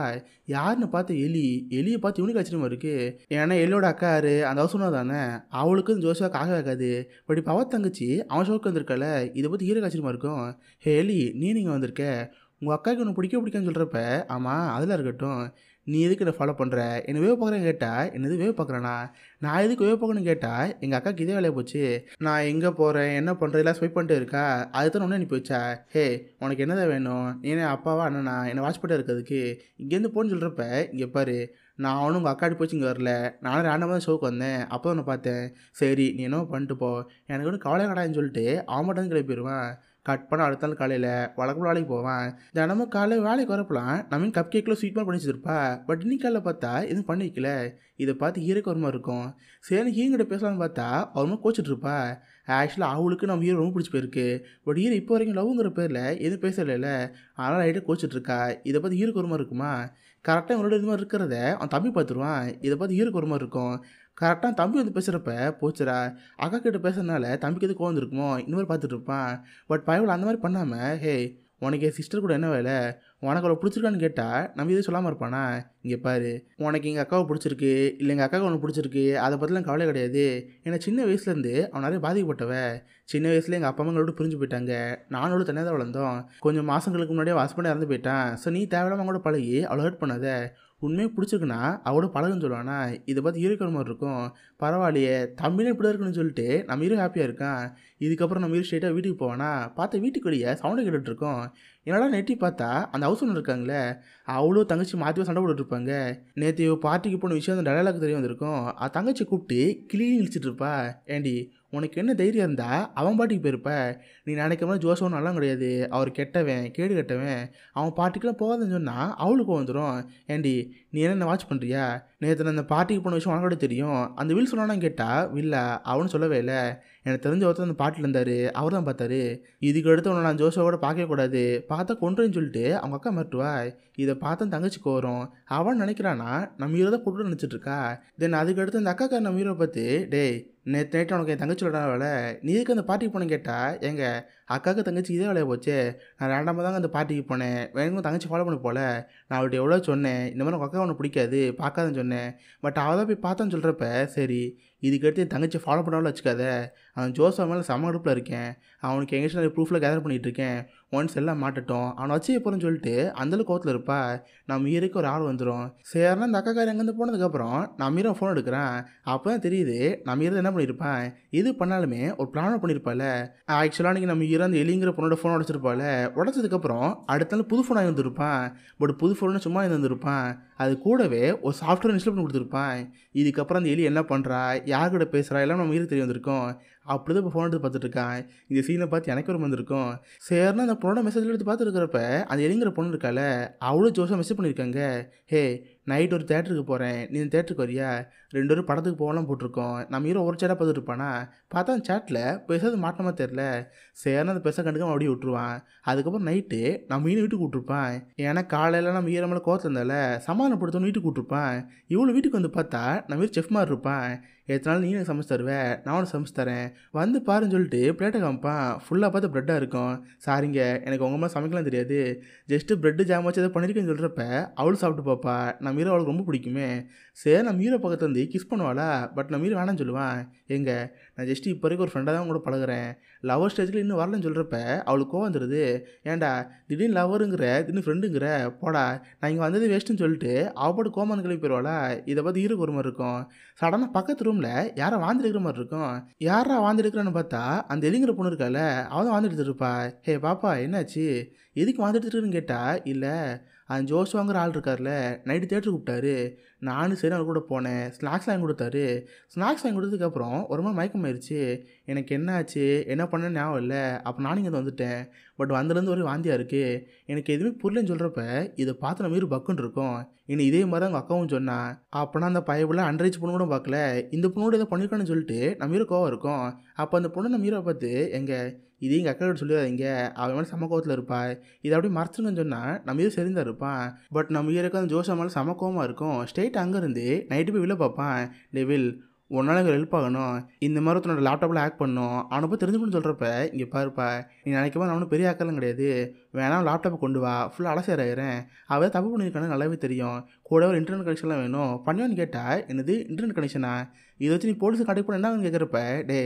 யாருன்னு பார்த்து எலியை பார்த்து இவனுக்கு ஆச்சரியமா இருக்குது. ஏன்னா எலியோட அக்காரு அந்த அவசரம் தானே, அவளுக்கு ஜோஷுவாக்கு ஆக ஆகாது. பட் இப்போ அவ தங்கச்சி அவன் ஷோக்கு வந்திருக்கல, இதை பற்றி ஹீரோக்கு ஆச்சரியமா இருக்கும். ஹே எலி, நீ நீங்கள் வந்திருக்க, உங்கள் அக்காவுக்கு ஒன்று பிடிக்கான்னு சொல்கிறப்ப, ஆமாம் அதெல்லாம் இருக்கட்டும், நீ எதுக்கு என்ன ஃபாலோ பண்ணுற, என்ன வேவ் பார்க்குறேன்னு கேட்டால் என்னது வேவ் பார்க்குறேண்ணா, நான் எதுக்கு வேவ் பார்க்கணும்னு கேட்டால் எங்கள் அக்காவுக்கு இதே வேலையை போச்சு, நான் எங்கே போகிறேன் என்ன பண்ணுறதெல்லாம் ஸ்வைப் பண்ணிட்டு இருக்கா, அதுதான் ஒன்று அனுப்பி வச்சா, ஹே உனக்கு என்னதான் வேணும், நீ என்ன அப்பாவா அண்ணனா என்னை வாட்ச் பண்ணிட்டு இருக்கிறதுக்கு, இங்கேருந்து போன்னு சொல்கிறப்ப, இங்கே பாரு நான் அவனும் உங்கள் அக்காடி போச்சு இங்கே வரல, நானும் ரேண்டமாக தான் ஷோக்கு வந்தேன், அப்போ ஒன்று பார்த்தேன், சரி நீ என்ன பண்ணிட்டு போ, எனக்கு ஒன்றும் கவலை கடாதுன்னு சொல்லிட்டு அவன் மட்டும் வந்து கிளப்பிடுவான். கட் பண்ண அடுத்த நாள் காலையில் வழக்கம் வேலைக்கு போவான். தினமும் காலையில் வேலைக்கு வரப்பலாம் நம்ம கப் கேக்கில் ஸ்வீட் பண்ணி வச்சுருப்பா. பட் இன்னைக்கு காலையில் பார்த்தா எதுவும் பண்ணி வைக்கல. இதை பார்த்து ஹீரோக்கு ஒரு மாதிரி இருக்கும். சரி ஹீரோங்கிட்ட பேசலாம்னு பார்த்தா அவருமா கோச்சிட்டு இருப்பா. ஆக்சுவலாக அவளுக்கு நம்ம ஹீரோ ரொம்ப பிடிச்சி போயிருக்கு. பட் ஹீரோ இப்போ வரைக்கும் லவ்ங்கிற பேரில் எதுவும் பேசலை. அதனால் ரைட்டாக கோச்சிட்டு இருக்கா. இதை பார்த்து ஹீரோக்கு ஒரு மாதிரி இருக்குமா. கரெக்டாக இவங்களோட இது மாதிரி இருக்கிறத அவன் தம்பி பார்த்துருவான். இதை பார்த்து ஹீரோக்கு ஒரு மாதிரி இருக்கும். கரெக்டாக தம்பி வந்து பேசுகிறப்ப போச்சுரா அக்கா கிட்ட பேசுறதுனால தம்பிக்கு எது கோவம் இருக்குமோ இந்த மாதிரி பார்த்துட்டு இருப்பான். பட் பயவில் அந்த மாதிரி பண்ணாமல், ஹே உனக்கு என் சிஸ்டர் கூட என்ன வேலை, உனக்கு அவளை பிடிச்சிருக்கான்னு கேட்டால் நம்ம எதுவும் சொல்லாமல் இருப்பானா. இங்கே பாரு உனக்கு எங்கள் அக்காவை பிடிச்சிருக்கு இல்லை எங்கள் அக்காவுக்கு ஒன்று பிடிச்சிருக்கு அதை பற்றிலாம் கவலை கிடையாது. ஏன்னா சின்ன வயசுலேருந்து அவன் நிறைய பாதிக்கப்பட்டவ. சின்ன வயசுல எங்கள் அப்பா அம்மாங்களோட பிரிஞ்சு போயிட்டாங்க. நானோட தனியாக தான் வளர்ந்தோம். கொஞ்சம் மாதங்களுக்கு முன்னாடியே ஹஸ்பண்ட் இறந்து போயிட்டான். ஸோ நீ தேவையில்லாம கூட பழகி அவளை ஹர்ட் பண்ணாத. உண்மையாக பிடிச்சிருக்குன்னா அவளோட பழகுன்னு சொல்லுவானா. இதை பார்த்து இருக்கிற மாதிரி இருக்கும். பரவாயில்லையே தம்பினே இப்படி இருக்குன்னு சொல்லிட்டு நம்ம ஹீரோ ஹாப்பியாக இருக்கான். இதுக்கப்புறம் நம்ம ஹீரோ ஸ்ட்ரெயிட்டாக வீட்டுக்கு போவானா. பார்த்தா வீட்டுக்கு வெளியே சவுண்டை கேட்டுட்டு இருக்கோம். என்னடா நெட்டி பார்த்தா அந்த ஹவுஸ் ஒன்று இருக்காங்களே அவ்வளோ தங்கச்சி மாற்றியும் சண்டை போட்டுட்டு இருப்பாங்க. நேற்று பார்ட்டிக்கு போன விஷயம் அந்த டயலாக் தெரிய வந்திருக்கும். அது தங்கச்சி கூப்பிட்டு கிளி இழிச்சிட்டு இருப்பா. ஏண்டி உனக்கு என்ன தைரியம் இருந்தால் அவன் பாட்டிக்கு போயிருப்ப. நீ நினைக்கிற மாதிரி ஜோசவன் நல்லா கிடையாது. அவர் கெட்டவன் கேடு கெட்டவன். அவன் பாட்டிக்கெலாம் போகாதுன்னு சொன்னால் அவளுக்கு வந்துடும். ஏண்டி நீ என்ன வாட்ச் பண்ணுறியா. நேற்று நான் அந்த பார்ட்டிக்கு போன விஷயம் உனக்கு தெரியும். அந்த வில் சொன்னான்னு கேட்டால் வில்லா அவனு சொல்லவே இல்லை. எனக்கு தெரிஞ்ச ஒருத்தர் அந்த பாட்டில் இருந்தார். அவர் தான் பார்த்தாரு. இதுக்கு அடுத்து உன்னை நான் ஜோசோவோட பார்க்கக்கூடாது. பார்த்தா கொண்டுன்னு சொல்லிட்டு அவங்க அக்கா மிரட்டுவா. இதை பார்த்தா தங்கச்சிக்கு வரும். அவன் நினைக்கிறானா நம்ம ஹீரோ தான் போட்டு நினச்சிட்டு இருக்கா. தென் அதுக்கடுத்து அந்த அக்காக்கார நம்ம ஹீரோ பார்த்து, டேய் நேற்று நைட்டு உனக்கு என் தங்கச்சி விட வேலை, நீ எதுக்கு அந்த பார்ட்டிக்கு போனேன்னு கேட்டால் எங்கள் அக்காவுக்கு தங்கச்சி இதே வேலையை போச்சு. நான் ரேண்டமாக தாங்க அந்த பார்ட்டிக்கு போனேன். வேணுங்க தங்கச்சி ஃபாலோ பண்ணி போல. நான் அவள்கிட்ட எவ்வளோ சொன்னேன் இந்த மாதிரி உங்கள் அக்கா ஒன்று பிடிக்காது பார்க்காதுன்னு சொன்னேன். பட் அவள் தான் போய் பார்த்தான்னு சொல்கிறப்ப, சரி இதுக்கடுத்து என் தங்கச்சி ஃபாலோ பண்ணாலும் வச்சுக்காத. அவன் ஜோசா மேலே செம்ம அடுப்பில் இருக்கேன். அவனுக்கு எங்கேயும் நிறைய ப்ரூஃபில் கேதர் பண்ணிகிட்டு இருக்கேன். ஒன்ஸ் எல்லாம் மாட்டட்டும் அவனை வச்சு போகிறேன்னு சொல்லிட்டு அந்தளவுக்கு கோவத்தில் இருப்பா. நம்ம ஹீரோக்கு ஒரு ஆள் வந்துடும். சரினா இந்த அக்காக்காரி அங்கேருந்து போனதுக்கப்புறம் நம்ம ஹீரோ ஃபோன் எடுக்கிறான். அப்போ தான் தெரியுது நம்ம ஹீரோ என்ன பண்ணியிருப்பான். இது பண்ணாலுமே ஒரு பிளானை பண்ணியிருப்பாள். ஆக்சுவலாக நீங்கள் நம்ம ஹீரோ அந்த எலிங்கிற பொண்ணோட ஃபோன் உடச்சிருப்பாள். உடச்சதுக்கப்புறம் அடுத்த நாள் புது ஃபோனாக இருந்திருப்பான். பட் புது ஃபோன்னு சும்மா இருந்திருப்பான். அது கூடவே ஒரு சாஃப்ட்வேர் இன்ஸ்டால் பண்ணி கொடுத்துருப்பான். இதுக்கப்புறம் அந்த எலி என்ன பண்ணுறா யார்கிட்ட பேசுகிறா எல்லாம் நம்ம ஹீரோ தெரிய வந்திருக்கும். அப்படி தான் இப்போ ஃபோன் எடுத்து பார்த்துட்டு இருக்கான். இந்த சீனை பார்த்து எனக்கு ஒரு வந்திருக்கும். சரினா அந்த பொண்ணோட மெசேஜ் எடுத்து பார்த்துருக்கிறப்ப அந்த எலிங்கிற பொண்ணு இருக்கால அவ்வளோ ஜோஸாக மெசேஜ் பண்ணியிருக்காங்க. ஹே நைட் ஒரு தேட்டருக்கு போகிறேன், நீ இந்த தேட்டருக்கு வரியா, 2 பேரும் படத்துக்கு போகலாம் போட்டிருக்கோம். நம்ம ஹீரோ ஒரு சேட்டாக பார்த்துட்டு இருப்பானா. பார்த்தா அந்த சேட்டில் பேசாது மாட்டமாக தெரில. சரினா அந்த பெருசாக கண்டுக்காம அப்படியே விட்டுருவான். அதுக்கப்புறம் நைட்டு நம்ம ஹீரோ வீட்டுக்கு விட்டுருப்பான். ஏன்னா காலையில் நம்ம ஹீரோ மேலே கோவத்தில் இருந்தால சமாதானப்படுத்தணும் வீட்டுக்கு விட்டுருப்பான். இவ்வளோ வீட்டுக்கு வந்து பார்த்தா நம்ம ஹீரோ செஃப் மாதிரி இருப்பான். எத்தனாலும் நீ எனக்கு சமைச்சு தருவேன், நான் உனக்கு சமைச்சு தரேன் வந்து பாருன்னு சொல்லிட்டு பிளேட்டை காமிப்பான். ஃபுல்லாக பார்த்து ப்ரெட்டாக இருக்கும். சாரிங்க எனக்கு உங்கள் மாதிரி சமைக்கலாம் தெரியாது, ஜஸ்ட்டு ப்ரெட்டு ஜாம் வச்சு எதாவது பண்ணியிருக்கேன்னு சொல்கிறப்ப அவளும் சாப்பிட்டு பார்ப்பா. நம்ம ஹீரோ அவளுக்கு ரொம்ப பிடிக்குமே. சரி நம்ம ஹீரோ பக்கத்தில் வந்து கிஸ் பண்ணுவாளா. பட் நம்ம ஹீரோ வேணான்னு சொல்லுவான். எங்க நான் ஜஸ்ட்டு இப்போ வரைக்கும் ஒரு ஃப்ரெண்டாக தான் கூட பழகுறேன், லவர் ஸ்டேஜில் இன்னும் வரலன்னு சொல்கிறப்ப அவளுக்கு கோவம் வந்துடுது. ஏன்டா திடீர்னு லவருங்கிற திடீர்னு ஃப்ரெண்டுங்கிற போடா நான் இங்கே வந்தது வேஸ்ட்டுன்னு சொல்லிட்டு அவள் கோமான்னு கிளம்பி போயிடுவாளா. இதை பார்த்து ஹீரோக்கு ஒரு மாதிரி இருக்கும். சடனாக பக்கத்து ரூமில் யாரை வாழ்ந்துருக்கிற மாதிரி இருக்கும். யாரா வாழ்ந்துருக்கிறான்னு பார்த்தா அந்த எலிங்கிற பொண்ணு இருக்கால அவள் தான் வாழ்ந்துட்டு இருப்பா. ஹே பாப்பா என்னாச்சு எதுக்கு வாழ்ந்துட்டு இருக்குன்னு கேட்டால், இல்லை அந்த ஜோஸ் வாங்குற ஆள் இருக்கார்ல நைட்டு தேட்டருக்கு கூப்பிட்டாரு. நானும் சரி அவர் கூட போனேன். ஸ்நாக்ஸ் வாங்கி கொடுத்தாரு. ஸ்நாக்ஸ் வாங்கி கொடுத்ததுக்கப்புறம் ஒரு மாதிரி மயக்கம் ஆயிடுச்சு. எனக்கு என்ன ஆச்சு என்ன பண்ணேன்னு ஞாபகம் இல்லை. அப்போ நானும் இங்கே வந்துட்டேன். பட் வந்ததுலேருந்து ஒரு வாந்தியாக இருக்குது. எனக்கு எதுவுமே புரியலன்னு சொல்கிறப்ப இதை பார்த்து நம்ம ஹீரோ பக்குன்னு இருக்கும். இன்னும் இதே மாதிரி தான் அவங்க அக்காவும் சொன்னான். அப்போனா அந்த பையபில் அண்டரேஜ் பொண்ணு கூட பார்க்கல, இந்த பொண்ணோட இதை பண்ணியிருக்கான்னு சொல்லிட்டு நம்ம ஹீரோ கோவம் இருக்கும். அப்போ அந்த பொண்ணு நம்ம ஹீரோ பார்த்து எங்கள் இது எங்கள் அக்கா கிட்ட சொல்லிடாதீங்க, அவன் மேலே சம கோவத்தில் இருப்பா, இதை அப்படியே மறைச்சுங்கன்னு சொன்னால் நம்ம ஹீரோ சரிந்தான் இருப்பான். பட் நம்ம ஹீரோக்கு அந்த ஜோஷா மேலே சம கோவமாக இருக்கும். ஸ்ட்ரெயிட் அங்கேருந்து நைட்டு போய் வெளில பார்ப்பான். டெவில் உன்னால் எனக்கு ஹெல்ப் ஆகணும், இந்த மாதிரி உன்னோட லேப்டாப்பில் ஹேக் பண்ணணும், அவனை போய் தெரிஞ்சுக்கணும்னு சொல்கிறப்ப இங்கே பாருப்பா நீ நினைக்காம நான் ஒன்றும் பெரிய ஹேக்கெல்லாம் கிடையாது, வேணாம் லேப்டாப்பை கொண்டு வா, ஃபுல்லாக அலசியாயிரேன். அவள் தப்பு பண்ணியிருக்கானு நல்லாவே தெரியும். கூட ஒரு இன்டர்நெட் கனெக்ஷன்லாம் வேணும், பண்ணுவேன்னு கேட்டால் என்னது இன்டர்நெட் கனெக்ஷனா? இதை வச்சு நீ போலீஸை கண்டக்ட் பண்ண என்னன்னு கேட்குறப்ப, டே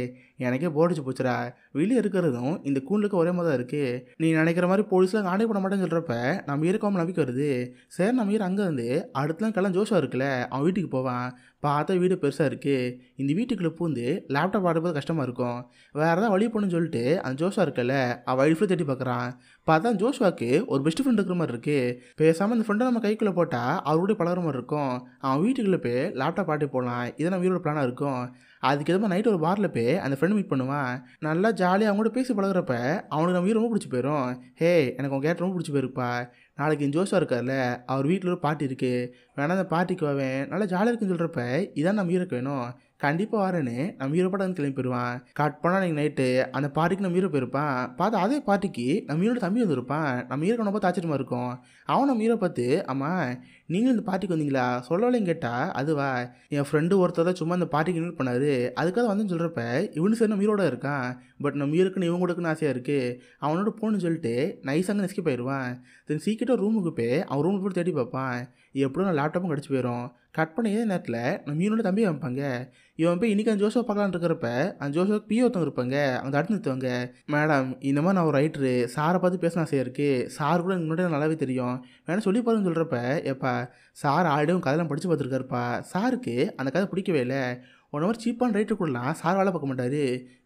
எனக்கே போடிச்சு போச்சுடா, வெளியே இருக்கிறதும் இந்த கூண்டுக்கு ஒரே மாதிரி தான் இருக்குது. நீ நினைக்கிற மாதிரி போலீஸ்லாம் காண்டக்ட் பண்ண மாட்டேன்னு சொல்கிறப்ப நம்ம இருக்காமல் நம்பிக்கை வருது. சரி நம்ம அங்கே வந்து அடுத்தலாம் கிளம்ப ஜோஷா இருக்குல்ல, அவன் வீட்டுக்கு போவான். பார்த்தா வீடு பெருசாக இருக்குது. இந்த வீட்டுக்குள்ளே பூந்து லேப்டாப் ஆடுறது கஷ்டமாக இருக்கும். வேறு ஏதாவது வழி போகணுன்னு சொல்லிட்டு அந்த ஜோஷா இருக்கல அவள் வைஃபை தேடி பார்க்குறான். பார்த்தா ஜோஷுவாக்கு ஒரு பெஸ்ட் ஃப்ரெண்ட் இருக்கிற மாதிரி இருக்குது. பேசாமல் இந்த ஃப்ரெண்டை நம்ம கைக்குள்ளே போட்டால் அவருடைய பழகிற மாதிரி இருக்கும். அவன் வீட்டுக்குள்ளே போய் லேப்டாப் ஆட்டி போடலாம், இதை நம்ம வீரோட பிளானாக இருக்கும். அதுக்கு எதுவும் நைட்டு ஒரு பாரில் போய் அந்த ஃப்ரெண்டு மீட் பண்ணுவான். நல்லா ஜாலியாக அவங்க கூட பேசி பழகிறப்ப அவனுக்கு நம்ம வீடு ரொம்ப பிடிச்சி போயிடும். ஹே எனக்கு உங்கள் கேட் ரொம்ப பிடிச்சி போயிருப்பா, நாளைக்கு ஜோஷா இருக்கார்ல அவர் வீட்டில் ஒரு பார்ட்டி இருக்குது, வேணா அந்த பார்ட்டிக்கு வாவேன், நல்லா ஜாலியாக இருக்குன்னு சொல்கிறப்ப இதான் நம்ம ஹீரோக்கு வேணும், கண்டிப்பாக வரேன்னு நம்ம ஹீரோ படம் கிளம்பி போயிடுவான். கட் பண்ணால் அன்றைக்கி நைட்டு அந்த பார்ட்டிக்கு நம்ம ஹீரோ போயிருப்பான். பார்த்தா அதே பார்ட்டிக்கு நம்ம ஹீரோட தம்பி வந்துருப்பான். நம்ம ஹீரோக்கு நம்ம பார்த்து ஆச்சரியமாக இருக்கும். அவன் நம்ம ஹீரோ பார்த்து, ஆமாம் நீங்களும் இந்த பார்ட்டிக்கு வந்தீங்களா சொல்லலையும் கேட்டால், அதுவா என் ஃப்ரெண்டு ஒருத்தர் தான் சும்மா இந்த பார்ட்டிக்கு இன்வைட் பண்ணாரு, அதுக்காக வந்து சொல்கிறப்ப இவனு சரி நம்ம ஹீரோட இருக்கான். பட் நம்ம ஹீரோக்குன்னு இவங்க கொடுக்குன்னு ஆசையாக இருக்குது. அவனோட போகணுன்னு சொல்லிட்டு நைஸாங்க நெஸ்கேப் ஆயிடுவான். தென் சீக்கிரம் ரூமுக்கு போய் அவன் ரூமுக்கு போய் தேடி பார்ப்பான். எப்படியும் நான் லேப்டாப்பும் கிடச்சி போயிடும். கட் பண்ண இதே நேரத்தில் நம்ம ஹீரோட தம்பியை வைப்பாங்க. இவன் போய் இன்றைக்கி அந்த ஜோஷோ பார்க்கலான்னு இருக்கிறப்ப அந்த ஜோஷோக்கு பிஏ ஒருத்தவங்க இருப்பாங்க. அவங்க அடுத்து நிறுத்துவாங்க. மேடம் இந்த மாதிரி நான் ஒரு ரைட்டரு, சாரை பார்த்து பேசின ஆசையாக இருக்குது, சார் கூட முன்னாடி நல்லாவே தெரியும், வேணா சொல்லி பாருன்னு சொல்கிறப்ப, எப்பா சார் ஆல்ரெடி கதையெல்லாம் படித்து பார்த்துருக்காருப்பா, சாருக்கு அந்த கதை பிடிக்கவே இல்லை, ஒன் ஹவர் சீப்பான ரைட்டர் கூடலாம் சார் வேலை பார்க்க மாட்டார்,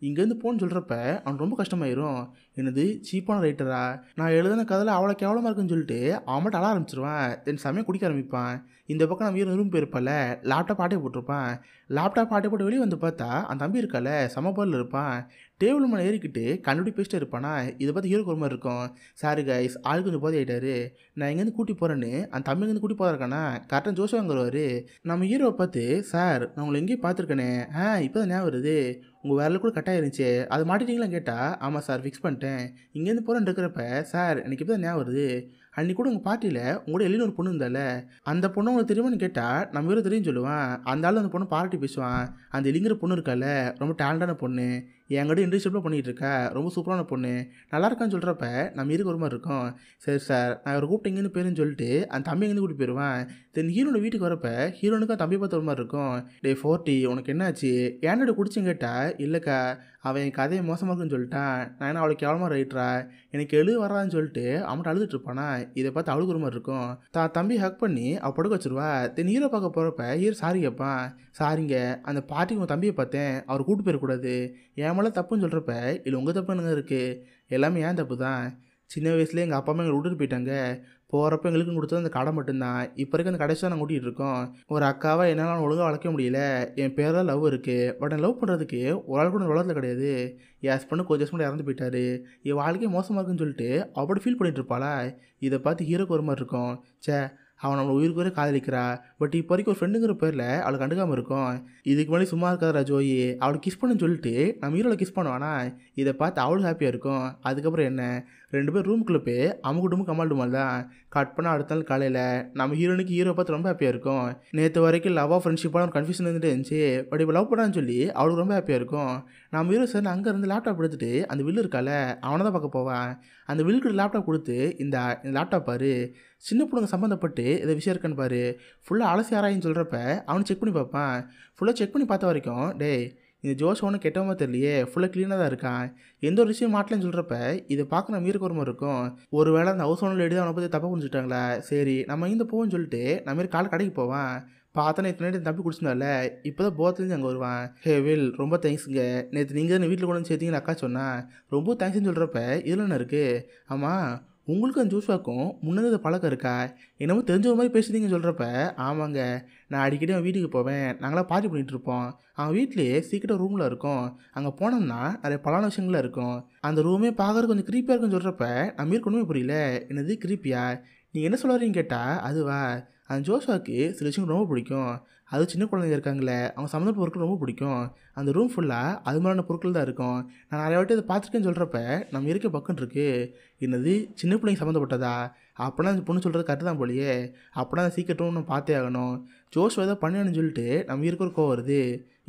இங்கேருந்து போன்னு சொல்கிறப்ப அவனுக்கு ரொம்ப கஷ்டமாயிரும். என்னது சீப்பான ரைட்டரா, நான் எழுதின கதையில் அவ்வளோ கேவலமாக இருக்குன்னு சொல்லிட்டு அவன் மட்டும் அழ ஆரம்பிச்சிருவான். தென் சமயம் குடிக்க ஆரம்பிப்பான். இந்த பக்கம் நம்ம வீரன் ரூம் போயிருப்பால, லேப்டாப் ஆட்டை போட்டிருப்பான். லேப்டாப் ஆட்டை போட்டு வெளியே வந்து பார்த்தா அந்த தம்பி இருக்கால சமபாலில் இருப்பான். டேபிள் மேலே ஏறிக்கிட்டு கண்டுபிடி பேசிட்டே இருப்பானா. இதை பார்த்து ஹீரோக்கு ஒரு மாதிரி இருக்கும். சாரி கைஸ் ஆள் கொஞ்சம் போதை ஆகிட்டாரு, நான் எங்கேருந்து கூட்டி போகிறேன்னு அந்த தம்பி எங்கேருந்து கூட்டி போகிறாருக்கானா கரெக்டாக ஜோஷோ அங்கே வருவார். நம்ம ஹீரோவை பார்த்து, சார் நான் உங்களை எங்கேயும் பார்த்துருக்கேனே, இப்போ தான் ஞாபகம் வருது, உங்கள் வேலை கூட கட்டாக இருந்துச்சு, அது மாட்டிட்டீங்களான்னு கேட்டால், ஆமாம் சார் ஃபிக்ஸ் பண்ணிட்டேன், இங்கேருந்து போகிறேன்னு இருக்கிறப்ப, சார் எனக்கு இப்போ தான் ஞாபகம் வருது, அன்றைக்கி கூட உங்கள் பார்ட்டியில் உங்களோட எல்லின்னு ஒரு பொண்ணு இருந்தால, அந்த பொண்ணு உங்களுக்கு தெரியுமான்னு கேட்டால் நம்ம ஹீரோ தெரியும் சொல்லுவான். அந்த ஆள் அந்த பொண்ணு பாராட்டி பேசுவான். அந்த எலிங்கிற பொண்ணு இருக்கால ரொம்ப டேலண்டான பொண்ணு, என்கிட்ட இன்டர்ன்ஷிப்பில் பண்ணிகிட்டு இருக்கா, ரொம்ப சூப்பரான பொண்ணு, நல்லா இருக்கான்னு சொல்கிறப்ப நம்ம ஹீரோக்கு ஒரு மாதிரி இருக்கும். சரி சார் நான் ஒரு கூப்பிட்டு எங்கேன்னு பேருன்னு சொல்லிட்டு அந்த தம்பி எங்கேருந்து கூட்டி போயிடுவான். தென் ஹீரோட வீட்டுக்கு வரப்போ ஹீரோனுக்கு அந்த தம்பி பார்த்து ஒரு மாதிரி இருக்கும். டே 40 உனக்கு என்னாச்சு, ஏன்னோட குடிச்சுன்னு கேட்டால், இல்லைக்கா அவன் என் கதையை மோசமாக இருக்குன்னு சொல்லிட்டான், நான் என்ன அவளுக்கு கேவலமாக ரைட்ரா, எனக்கு எழுத வரான்னு சொல்லிட்டு அவன்கிட்ட அழுதுட்டு இருப்பானா. இதை பார்த்து அழுகுற மாதிரி இருக்கும். தம்பி ஹக் பண்ணி அவள் படுக்க வச்சிருவா. தென் ஹீரோ பார்க்க போகிறப்ப ஹீரோ சாரி கேட்பான். சாரிங்க அந்த பார்ட்டிக்கு உங்கள் தம்பியை பார்த்தேன், அவர் கூட்டு போயிடக்கூடாது, என் மேலே தப்புன்னு சொல்கிறப்ப, இல்லை உங்கள் தப்பு என்னங்க இருக்குது, எல்லாமே ஏன் தப்பு தான், சின்ன வயசுலேயே எங்கள் அப்பா அம்மா எங்களை விட்டுட்டு போயிட்டாங்க, போகிறப்ப எங்களுக்கு கொடுத்தது அந்த கடை மட்டும்தான், இப்போ இருக்க அந்த கடைசி தான் நாங்கள் கூட்டிகிட்டு இருக்கோம், ஒரு அக்காவை என்னால் ஒழுங்காக வளர்க்க முடியல, என் பேரில் லவ் இருக்குது, பட் நான் லவ் பண்ணுறதுக்கு ஒரு ஆள் கூட உலகத்தில் கிடையாது, என் ஹஸ்பண்டு கொஞ்சம் ஹஸ்பண்ட் இறந்து போயிட்டாரு, என் வாழ்க்கையே மோசமாக இருக்குன்னு சொல்லிட்டு அப்படி ஃபீல் பண்ணிட்டு இருப்பாளா. இதை பார்த்து ஹீரோக்கு ஒரு மாதிரி இருக்கும். சே அவன் நம்மளை உயிருக்கு வரை காதலிக்கிறா, பட் இப்போ வரைக்கும் ஒரு ஃப்ரெண்டுங்கிற பேரில் அவளுக்கு கண்டுக்காமல் இருக்கும், இதுக்கு முன்னாடி சும்மா இருக்காதா ஜோயி, அவளுக்கு கிஸ் பண்ணுன்னு சொல்லிட்டு நம்ம ஹீரோவில் கிஸ் பண்ணுவானா. இதை பார்த்து அவளுக்கு ஹாப்பியாக இருக்கும். அதுக்கப்புறம் என்ன, ரெண்டு பேர் ரூமுக்குள்ளே போய் அமுக்குடுமு கமால்டுமால் தான். கட் பண்ணால் அடுத்த நாள் காலையில் நம்ம ஹீரோனுக்கு ஹீரோ பார்த்து ரொம்ப ஹாப்பியாக இருக்கும். நேற்று வரைக்கும் லவ்வாக ஃப்ரெண்ட்ஷிப்பான ஒரு கன்ஃபியூஷன் இருந்துட்டு இருந்துச்சு, பட் இப்போ லவ் பண்ணான்னு சொல்லி அவளுக்கு ரொம்ப ஹாப்பியாக இருக்கும். நம்ம ஹீரோ சார் அங்கே இருந்து லேப்டாப் எடுத்துகிட்டு அந்த வில்லு இருக்கால அவனை தான் பார்க்க போவான். அந்த வில்லுக்கு லேப்டாப் கொடுத்து இந்த லேப்டாப் பாரு, சின்ன பொண்ணுங்க சம்மந்தப்பட்டு இதை விஷயம் இருக்கான்னு பாரு, ஃபுல்லாக அலசி ஆராயின்னு சொல்கிறப்ப அவனை செக் பண்ணி பார்ப்பான். ஃபுல்லாக செக் பண்ணி பார்த்த வரைக்கும், டே இந்த ஜோஷ் ஒன்று கெட்டவமா தெரியலையே, ஃபுல்லாக க்ளீனாக தான் இருக்கான், எந்த ஒரு விஷயம் மாட்டலன்னு சொல்கிறப்ப இதை பார்க்க நம்ம மீருக்கு ஒரு மாதிரி இருக்கும். ஒரு வேளை அந்த ஹவுஸ் ஓனர் லேடி தான் அவனை பற்றி தப்பாக புரிஞ்சுட்டாங்களா, சரி நம்ம இந்த போவோன்னு சொல்லிட்டு நம்ம மாரி காலை கடைக்கு போவான். பார்த்தா நேற்று நைட்டு தம்பி குடிச்சிருந்தால, இப்போ தான் போத்துலேருந்து அங்கே வருவான். ஹே வில் ரொம்ப தேங்க்ஸுங்க, நேற்று நீங்கள் தான் வீட்டில் கொண்டு வந்து சேர்த்திங்கன்னு அக்கா சொன்னான், ரொம்ப தேங்க்ஸ்ன்னு சொல்கிறப்ப இதில் என்ன இருக்குது, ஆமாம் உங்களுக்கு அந்த ஜோஷுவாக்கும் முன்னே பழக்கம் இருக்கா, என்னமோ தெரிஞ்ச மாதிரி பேசுறீங்கன்னு சொல்கிறப்ப, ஆமாங்க நான் அடிக்கடி அவன் வீட்டுக்கு போவேன், நாங்களாம் பார்ட்டி பண்ணிகிட்ருப்போம், அவன் வீட்லேயே சீக்கிரம் ரூமில் இருக்கும், அங்கே போனோம்னா நிறைய பலான விஷயங்கள்லாம் இருக்கும், அந்த ரூமே பார்க்குறது கொஞ்சம் க்ரீப்பியாக இருக்குன்னு சொல்கிறப்ப நம்ம இருக்கணுமே புரியல, என்னது க்ரீப்பியா, நீங்கள் என்ன சொல்லுறீங்கன்னு கேட்டால், அதுவா அந்த ஜோஷுவாக்கு சில விஷயங்கள் ரொம்ப பிடிக்கும், அது சின்ன குழந்தைங்க இருக்காங்களே அவங்க சம்மந்தப்பட்ட பொருட்கள் ரொம்ப பிடிக்கும், அந்த ரூம் ஃபுல்லாக அது மாதிரியான பொருட்கள் தான் இருக்கும், நான் நிறைய வாட்டி அதை பார்த்துருக்கேன்னு சொல்கிறப்ப நம்ம இருக்க பக்கம் இருக்குது, என்னது சின்ன பிள்ளைங்க சம்மந்தப்பட்டதா, அப்படின்னா அந்த பொண்ணு சொல்கிறது கரெக்டு தான் போலியே, அப்படின்னா அந்த சீக்கிரட்டும் நம்ம பார்த்தே ஆகணும், ஜோஷுவா ஏதோ பண்ணணும்னு சொல்லிட்டு நம்ம இருக்க ஒரு கோவம் வருது.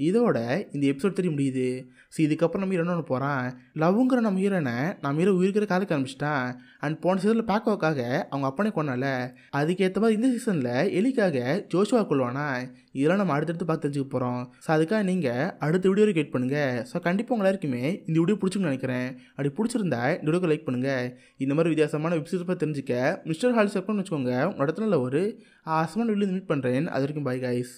இதோட இந்த எபிசோட் 3 முடியுது. ஸோ இதுக்கப்புறம் நம்ம ஹீரோ என்ன பண்ண போகிறான், லவ்ங்கிற நம்ம ஹீரோனை நம்ம ஹீரோ உயிருக்கிற காலக்கு ஆரம்பிச்சிட்டான். அண்ட் போன சீசனில் பேக்கோக்காக அவங்க அப்பனே கொண்டால, அதுக்கேற்ற மாதிரி இந்த சீசனில் எலிக்காக ஜோஷுவா கொள்வானா. இதெல்லாம் நம்ம அடுத்தடுத்து பார்த்து தெரிஞ்சுக்க போகிறோம். ஸோ அதுக்காக நீங்கள் அடுத்த வீடியோ வெயிட் பண்ணுங்கள். ஸோ கண்டிப்பாக உங்க எல்லாருக்குமே இந்த வீடியோ பிடிச்சிருக்குன்னு நினைக்கிறேன். அப்படி பிடிச்சிருந்தா இந்த வீடியோக்கு லைக் பண்ணுங்கள். இந்த மாதிரி வித்தியாசமான வெப்சைட்ஸ் பற்றி தெரிஞ்சுக்க மிஸ்டர் ஹாலிஸ் அக்கௌண்ட் வச்சுக்கோங்க. உங்கள் இடத்துல ஒரு ஆசமான வீடியோ மீட் பண்ணுறேன். அது வரைக்கும் பை கைஸ்.